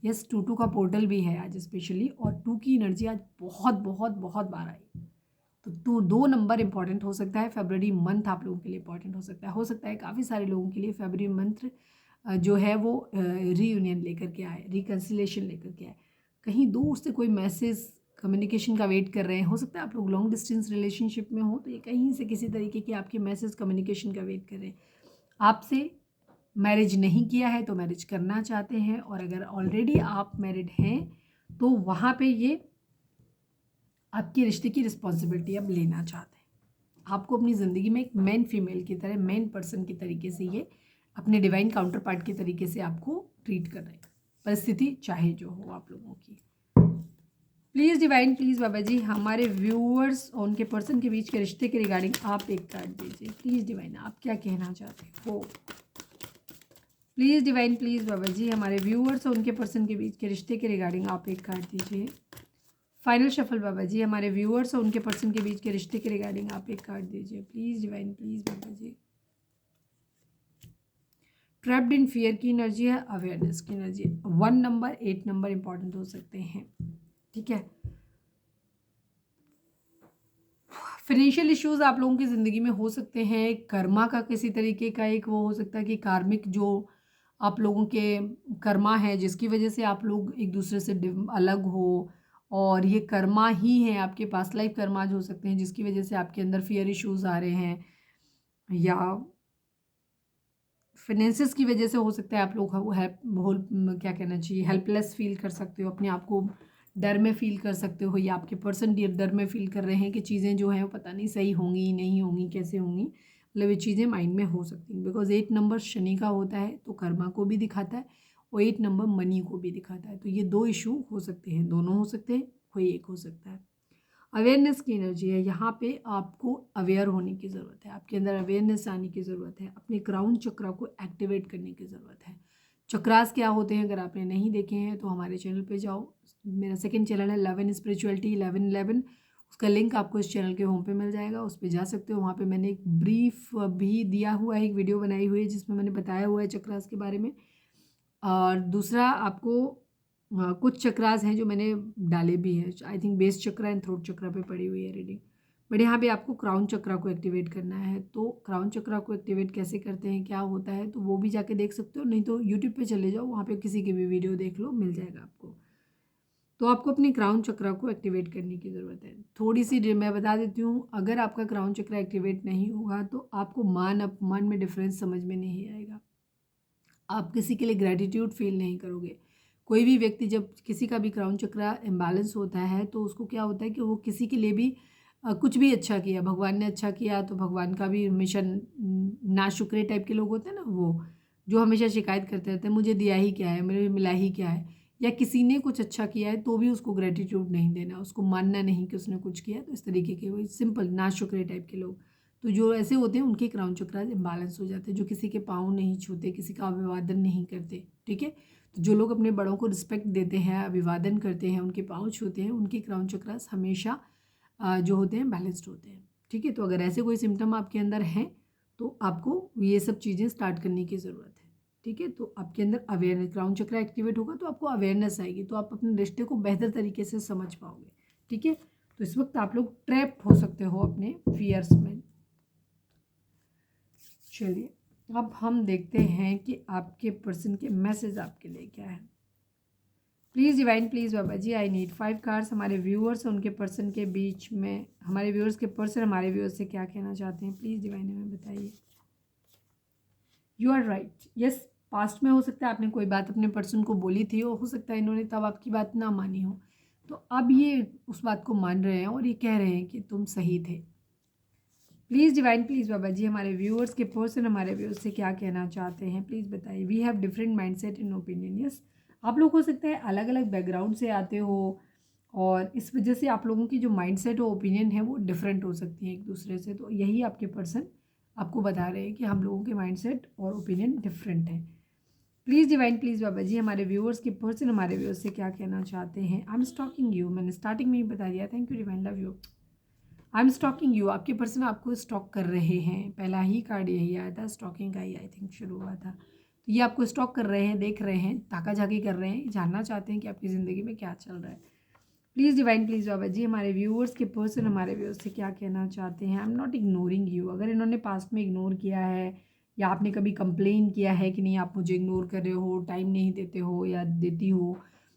S1: यस, 2 का पोर्टल भी है आज स्पेशली, और 2 की एनर्जी आज बहुत बहुत बहुत बार आई। तो 2 नंबर इंपॉर्टेंट हो सकता है। फरवरी मंथ आप लोगों के लिए इंपॉर्टेंट हो सकता है काफ़ी सारे लोगों के लिए फरवरी मंथ जो है वो रीयूनियन लेकर के आए, रिकन्सिलेशन लेकर के आए। कहीं दूर से कोई मैसेज कम्युनिकेशन का वेट कर रहे हैं, हो सकता है आप लोग लॉन्ग डिस्टेंस रिलेशनशिप में हो, तो ये कहीं से किसी तरीके की आपके मैसेज कम्युनिकेशन का वेट कर रहे हैं। आपसे मैरिज नहीं किया है तो मैरिज करना चाहते हैं, और अगर ऑलरेडी आप मैरिड हैं तो वहाँ पे ये आपके रिश्ते की रिस्पॉन्सिबिलिटी अब लेना चाहते हैं। आपको अपनी ज़िंदगी में एक मेन फीमेल की तरह, मेन पर्सन की तरीके से ये अपने डिवाइन काउंटर पार्ट के तरीके से आपको ट्रीट कर रहे हैं, परिस्थिति चाहे जो हो आप लोगों की। प्लीज़ डिवाइन, प्लीज़ बाबा जी, हमारे व्यूअर्स और उनके पर्सन के बीच के रिश्ते के रिगार्डिंग आप एक कार्ड दीजिए। प्लीज़ डिवाइन, आप क्या कहना चाहते हो? प्लीज़ डिवाइन, प्लीज़ बाबा जी, हमारे व्यूअर्स और उनके पर्सन के बीच के रिश्ते के रिगार्डिंग आप एक कार्ड दीजिए। फाइनल शफल बाबा जी, हमारे व्यूअर्स और उनके पर्सन के बीच के रिश्ते के रिगार्डिंग आप एक कार्ड दीजिए। प्लीज़ डिवाइन, प्लीज़ बाबा जी। ट्रैप्ड इन फियर की एनर्जी है, अवेयरनेस की एनर्जी है। 1 नंबर 8 नंबर इंपॉर्टेंट हो सकते हैं, ठीक है। फाइनेंशियल इश्यूज आप लोगों की ज़िंदगी में हो सकते हैं। कर्मा का किसी तरीके का एक वो हो सकता है कि कार्मिक जो आप लोगों के कर्मा है जिसकी वजह से आप लोग एक दूसरे से अलग हो, और ये कर्मा ही है आपके पास लाइफ कर्मा जो हो सकते हैं जिसकी वजह से आपके अंदर फियर इश्यूज आ रहे हैं, या फाइनेंसिस की वजह से हो सकता है आप लोग क्या कहना चाहिए, हेल्पलेस फील कर सकते हो, अपने आप को डर में फील कर सकते हो, या आपके पर्सन डर में फील कर रहे हैं कि चीज़ें जो हैं वो पता नहीं सही होंगी नहीं होंगी, कैसे होंगी, मतलब ये चीज़ें माइंड में हो सकती हैं। बिकॉज 8 नंबर शनि का होता है तो कर्मा को भी दिखाता है, और 8 नंबर मनी को भी दिखाता है। तो ये 2 इशू हो सकते हैं, दोनों हो सकते हैं, कोई एक हो सकता है। अवेयरनेस की एनर्जी है, यहाँ पे आपको अवेयर होने की ज़रूरत है, आपके अंदर अवेयरनेस आने की ज़रूरत है, अपने क्राउन चक्रा को एक्टिवेट करने की ज़रूरत है। चक्रास क्या होते हैं अगर आपने नहीं देखे हैं तो हमारे चैनल पे जाओ, मेरा सेकंड चैनल है 11 स्पिरिचुअलिटी 1111, उसका लिंक आपको इस चैनल के होम पे मिल जाएगा, उस पर जा सकते हो। वहाँ पे मैंने एक ब्रीफ भी दिया हुआ है, एक वीडियो बनाई हुई है जिसमें मैंने बताया हुआ है चक्रास के बारे में। और दूसरा आपको कुछ चक्रास हैं जो मैंने डाले भी हैं, I think base chakra and throat chakra पे पड़ी हुई है रीडिंग, बट यहाँ पे आपको क्राउन चक्रा को एक्टिवेट करना है। तो क्राउन चक्रा को एक्टिवेट कैसे करते हैं, क्या होता है, तो वो भी जाके देख सकते हो, नहीं तो यूट्यूब पे चले जाओ, वहाँ पे किसी की भी वीडियो देख लो, मिल जाएगा आपको। तो आपको अपनी क्राउन चक्रा को एक्टिवेट करने की ज़रूरत है। थोड़ी सी मैं बता देती हूँ, अगर आपका क्राउन चक्रा एक्टिवेट नहीं होगा तो आपको मान अपमान में डिफरेंस समझ में नहीं आएगा, आप किसी के लिए ग्रैटिट्यूड फील नहीं करोगे। कोई भी व्यक्ति जब किसी का भी क्राउन चक्रा इम्बैलेंस होता है तो उसको क्या होता है कि वो किसी के लिए भी कुछ भी अच्छा किया, भगवान ने अच्छा किया तो भगवान का भी हमेशा नाशुक्रे टाइप के लोग होते हैं ना, वो जो हमेशा शिकायत करते रहते हैं मुझे दिया ही क्या है, मुझे मिला ही क्या है, या किसी ने कुछ अच्छा किया है तो भी उसको ग्रेटिट्यूड नहीं देना, उसको मानना नहीं कि उसने कुछ किया। तो इस तरीके के वो सिंपल नाशुक्रे टाइप के लोग, तो जो ऐसे होते हैं उनके क्राउन चक्रा इम्बैलेंस हो जाते हैं, जो किसी के पाँव नहीं छूते, किसी का अभिवादन नहीं करते, ठीक है। तो जो लोग अपने बड़ों को रिस्पेक्ट देते हैं, अभिवादन करते हैं, उनके पाँव छूते हैं, उनके क्राउन चक्रास हमेशा जो होते हैं बैलेंस्ड होते हैं, ठीक है। तो अगर ऐसे कोई सिम्टम आपके अंदर हैं तो आपको ये सब चीज़ें स्टार्ट करने की ज़रूरत है, ठीक है। तो आपके अंदर अवेयरनेस, क्राउन चक्रा एक्टिवेट होगा तो आपको अवेयरनेस आएगी, तो आप अपने रिश्ते को बेहतर तरीके से समझ पाओगे, ठीक है। तो इस वक्त आप लोग ट्रैप हो सकते हो अपने फियर्स में। चलिए अब हम देखते हैं कि आपके पर्सन के मैसेज आपके लिए क्या है। प्लीज़ डिवाइन, प्लीज़ बाबा जी, आई नीड 5 कार्ड्स। हमारे व्यूअर्स और उनके पर्सन के बीच में, हमारे व्यूअर्स के पर्सन हमारे व्यूअर्स से क्या कहना चाहते हैं, प्लीज़ डिवाइन हमें बताइए। You are right, yes, past में हो सकता है आपने कोई बात अपने पर्सन को बोली थी और हो सकता है इन्होंने तब आपकी बात ना मानी हो, तो अब ये उस बात को मान रहे हैं और ये कह रहे हैं कि तुम सही थे। प्लीज़ डिवाइन, प्लीज़ बाबा जी, हमारे व्यूअर्स के पर्सन हमारे व्यूअर्स से क्या कहना चाहते हैं, प्लीज़ बताइए। We have different mindset in opinion, yes, आप लोग हो सकते हैं अलग अलग बैकग्राउंड से आते हो और इस वजह से आप लोगों की जो माइंडसेट और ओपिनियन है वो डिफरेंट हो सकती है एक दूसरे से। तो यही आपके पर्सन आपको बता रहे हैं कि हम लोगों के माइंडसेट और ओपिनियन डिफरेंट है। प्लीज़ डिवाइन, प्लीज़ बाबा जी, हमारे व्यूअर्स के पर्सन हमारे व्यूअर्स से क्या कहना चाहते हैं। आई एम स्टॉकिंग यू, मैंने स्टार्टिंग में ही बता दिया, thank you divine, love you. I am stalking you, आपके पर्सन आपको स्टॉक कर रहे हैं, पहला ही कार्ड यही आया था, स्टॉकिंग का ही आई थिंक शुरू हुआ था। तो ये आपको स्टॉक कर रहे हैं, देख रहे हैं, ताका झाकी कर रहे हैं, जानना चाहते हैं कि आपकी ज़िंदगी में क्या चल रहा है। प्लीज़ डिवाइन प्लीज़ बाबा जी हमारे व्यूअर्स के पर्सन हमारे व्यूअर्स से क्या कहना चाहते हैं। I am not ignoring you. अगर इन्होंने पास्ट में इग्नोर किया है या आपने कभी कंप्लेन किया है कि नहीं आप मुझे इग्नोर कर रहे हो, टाइम नहीं देते हो या देती हो,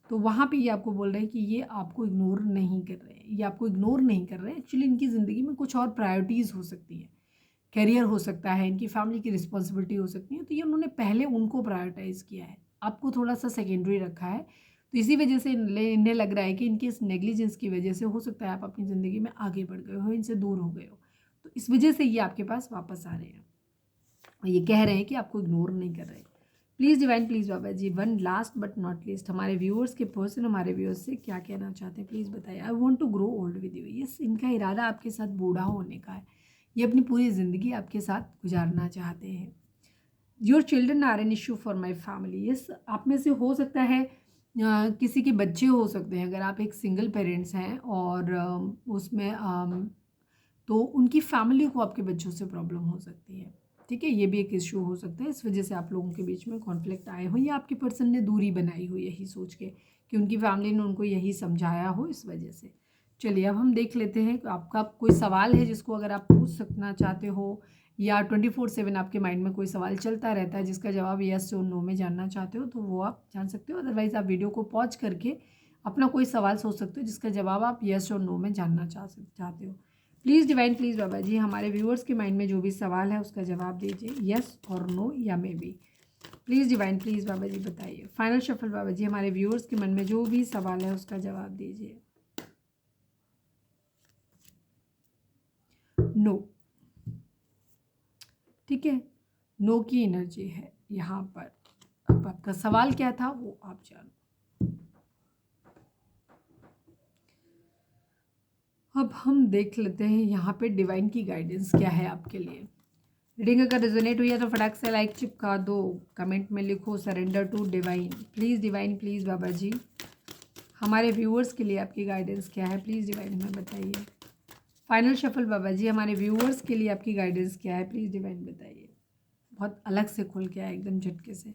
S1: तो वहाँ पे ये आपको बोल रहे हैं कि ये आपको इग्नोर नहीं कर रहे हैं। ये आपको इग्नोर नहीं कर रहे हैं, एक्चुअली इनकी ज़िंदगी में कुछ और प्रायोरिटीज़ हो सकती हैं। करियर हो सकता है, इनकी फैमिली की रिस्पॉन्सिबिलिटी हो सकती है, तो ये उन्होंने पहले उनको प्रायोरिटाइज़ किया है, आपको थोड़ा सा सेकेंडरी रखा है। तो इसी वजह से इन्हें लग रहा है कि इनकी इस नेग्लिजेंस की वजह से हो सकता है आप अपनी ज़िंदगी में आगे बढ़ गए हो, इनसे दूर हो गए हो, तो इस वजह से ये आपके पास वापस आ रहे हैं और ये कह रहे हैं कि आपको इग्नोर नहीं कर रहे। प्लीज़ डिवाइन प्लीज़ बाबा जी one last but not least हमारे व्यूअर्स के पर्सन हमारे व्यूअर्स से क्या कहना चाहते हैं, प्लीज़ बताइए। I want to grow old with you. Yes, इनका इरादा आपके साथ बूढ़ा होने का है। ये अपनी पूरी ज़िंदगी आपके साथ गुजारना चाहते हैं। Your children are an issue for my family. Yes, आप में से हो सकता है किसी के बच्चे हो सकते हैं, अगर आप एक सिंगल पेरेंट्स हैं और उसमें तो उनकी फैमिली को आपके बच्चों से प्रॉब्लम हो सकती है। ठीक है, ये भी एक इशू हो सकता है। इस वजह से आप लोगों के बीच में कॉन्फ्लिक्ट आए हो या आपके पर्सन ने दूरी बनाई हो यही सोच के कि उनकी फैमिली ने उनको यही समझाया हो, इस वजह से। चलिए अब हम देख लेते हैं आपका कोई सवाल है जिसको अगर आप पूछ सकना चाहते हो या 24/7 आपके माइंड में कोई सवाल चलता रहता है जिसका जवाब यस और नो में जानना चाहते हो, तो वो आप जान सकते हो। अदरवाइज़ आप वीडियो को पॉज करके अपना कोई सवाल सोच सकते हो जिसका जवाब आप यस और नो में जानना चाहते हो। प्लीज़ डिवाइन प्लीज़ बाबा जी हमारे व्यूअर्स के माइंड में जो भी सवाल है उसका जवाब दीजिए, यस और नो या maybe. Please divine please बाबा जी बताइए। फाइनल शफल बाबा जी हमारे व्यूअर्स के मन में जो भी सवाल है उसका जवाब दीजिए। नो, ठीक है, नो की एनर्जी है यहाँ पर। अब आपका सवाल क्या था वो आप जानो। अब हम देख लेते हैं यहाँ पे डिवाइन की गाइडेंस क्या है आपके लिए। रीडिंग अगर रेजोनेट हुई है तो फटाक से लाइक चिपका दो, कमेंट में लिखो surrender to divine. Please divine please बाबा जी हमारे व्यूअर्स के लिए आपकी गाइडेंस क्या है, प्लीज़ डिवाइन हमें बताइए। फाइनल शफल बाबा जी हमारे व्यूअर्स के लिए आपकी गाइडेंस क्या है, प्लीज़ डिवाइन बताइए। बहुत अलग से खुल के आया एकदम झटके से।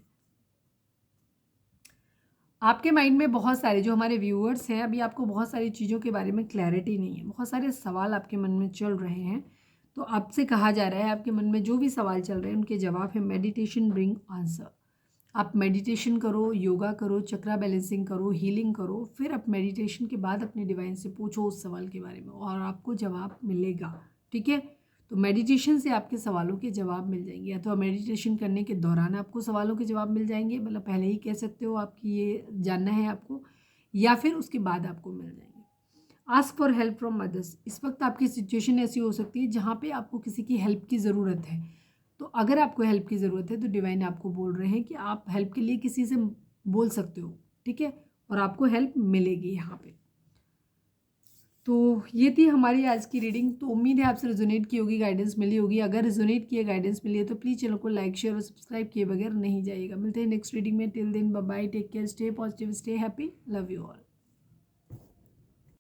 S1: आपके माइंड में बहुत सारे जो हमारे व्यूअर्स हैं, अभी आपको बहुत सारी चीज़ों के बारे में क्लैरिटी नहीं है, बहुत सारे सवाल आपके मन में चल रहे हैं। तो आपसे कहा जा रहा है आपके मन में जो भी सवाल चल रहे हैं उनके जवाब है मेडिटेशन ब्रिंग आंसर। आप मेडिटेशन करो, योगा करो, चक्रा बैलेंसिंग करो, हीलिंग करो, फिर आप मेडिटेशन के बाद अपने डिवाइन से पूछो उस सवाल के बारे में और आपको जवाब मिलेगा। ठीक है, तो मेडिटेशन से आपके सवालों के जवाब मिल जाएंगे, या तो मेडिटेशन करने के दौरान आपको सवालों के जवाब मिल जाएंगे, मतलब पहले ही कह सकते हो आपकी ये जानना है आपको, या फिर उसके बाद आपको मिल जाएंगे। Ask for help from others. इस वक्त आपकी सिचुएशन ऐसी हो सकती है जहाँ पे आपको किसी की हेल्प की ज़रूरत है। तो अगर आपको हेल्प की ज़रूरत है तो डिवाइन आपको बोल रहे हैं कि आप हेल्प के लिए किसी से बोल सकते हो, ठीक है, और आपको हेल्प मिलेगी यहाँ पे। तो ये थी हमारी आज की रीडिंग। तो उम्मीद है आपसे रेजोनेट की होगी, गाइडेंस मिली होगी। अगर रेजोनेट किए, गाइडेंस मिली है तो प्लीज़ चैनल को लाइक शेयर और सब्सक्राइब किए बगैर नहीं जाइएगा। मिलते हैं नेक्स्ट रीडिंग में। Till then bye bye, take care, stay positive, stay happy, love you all.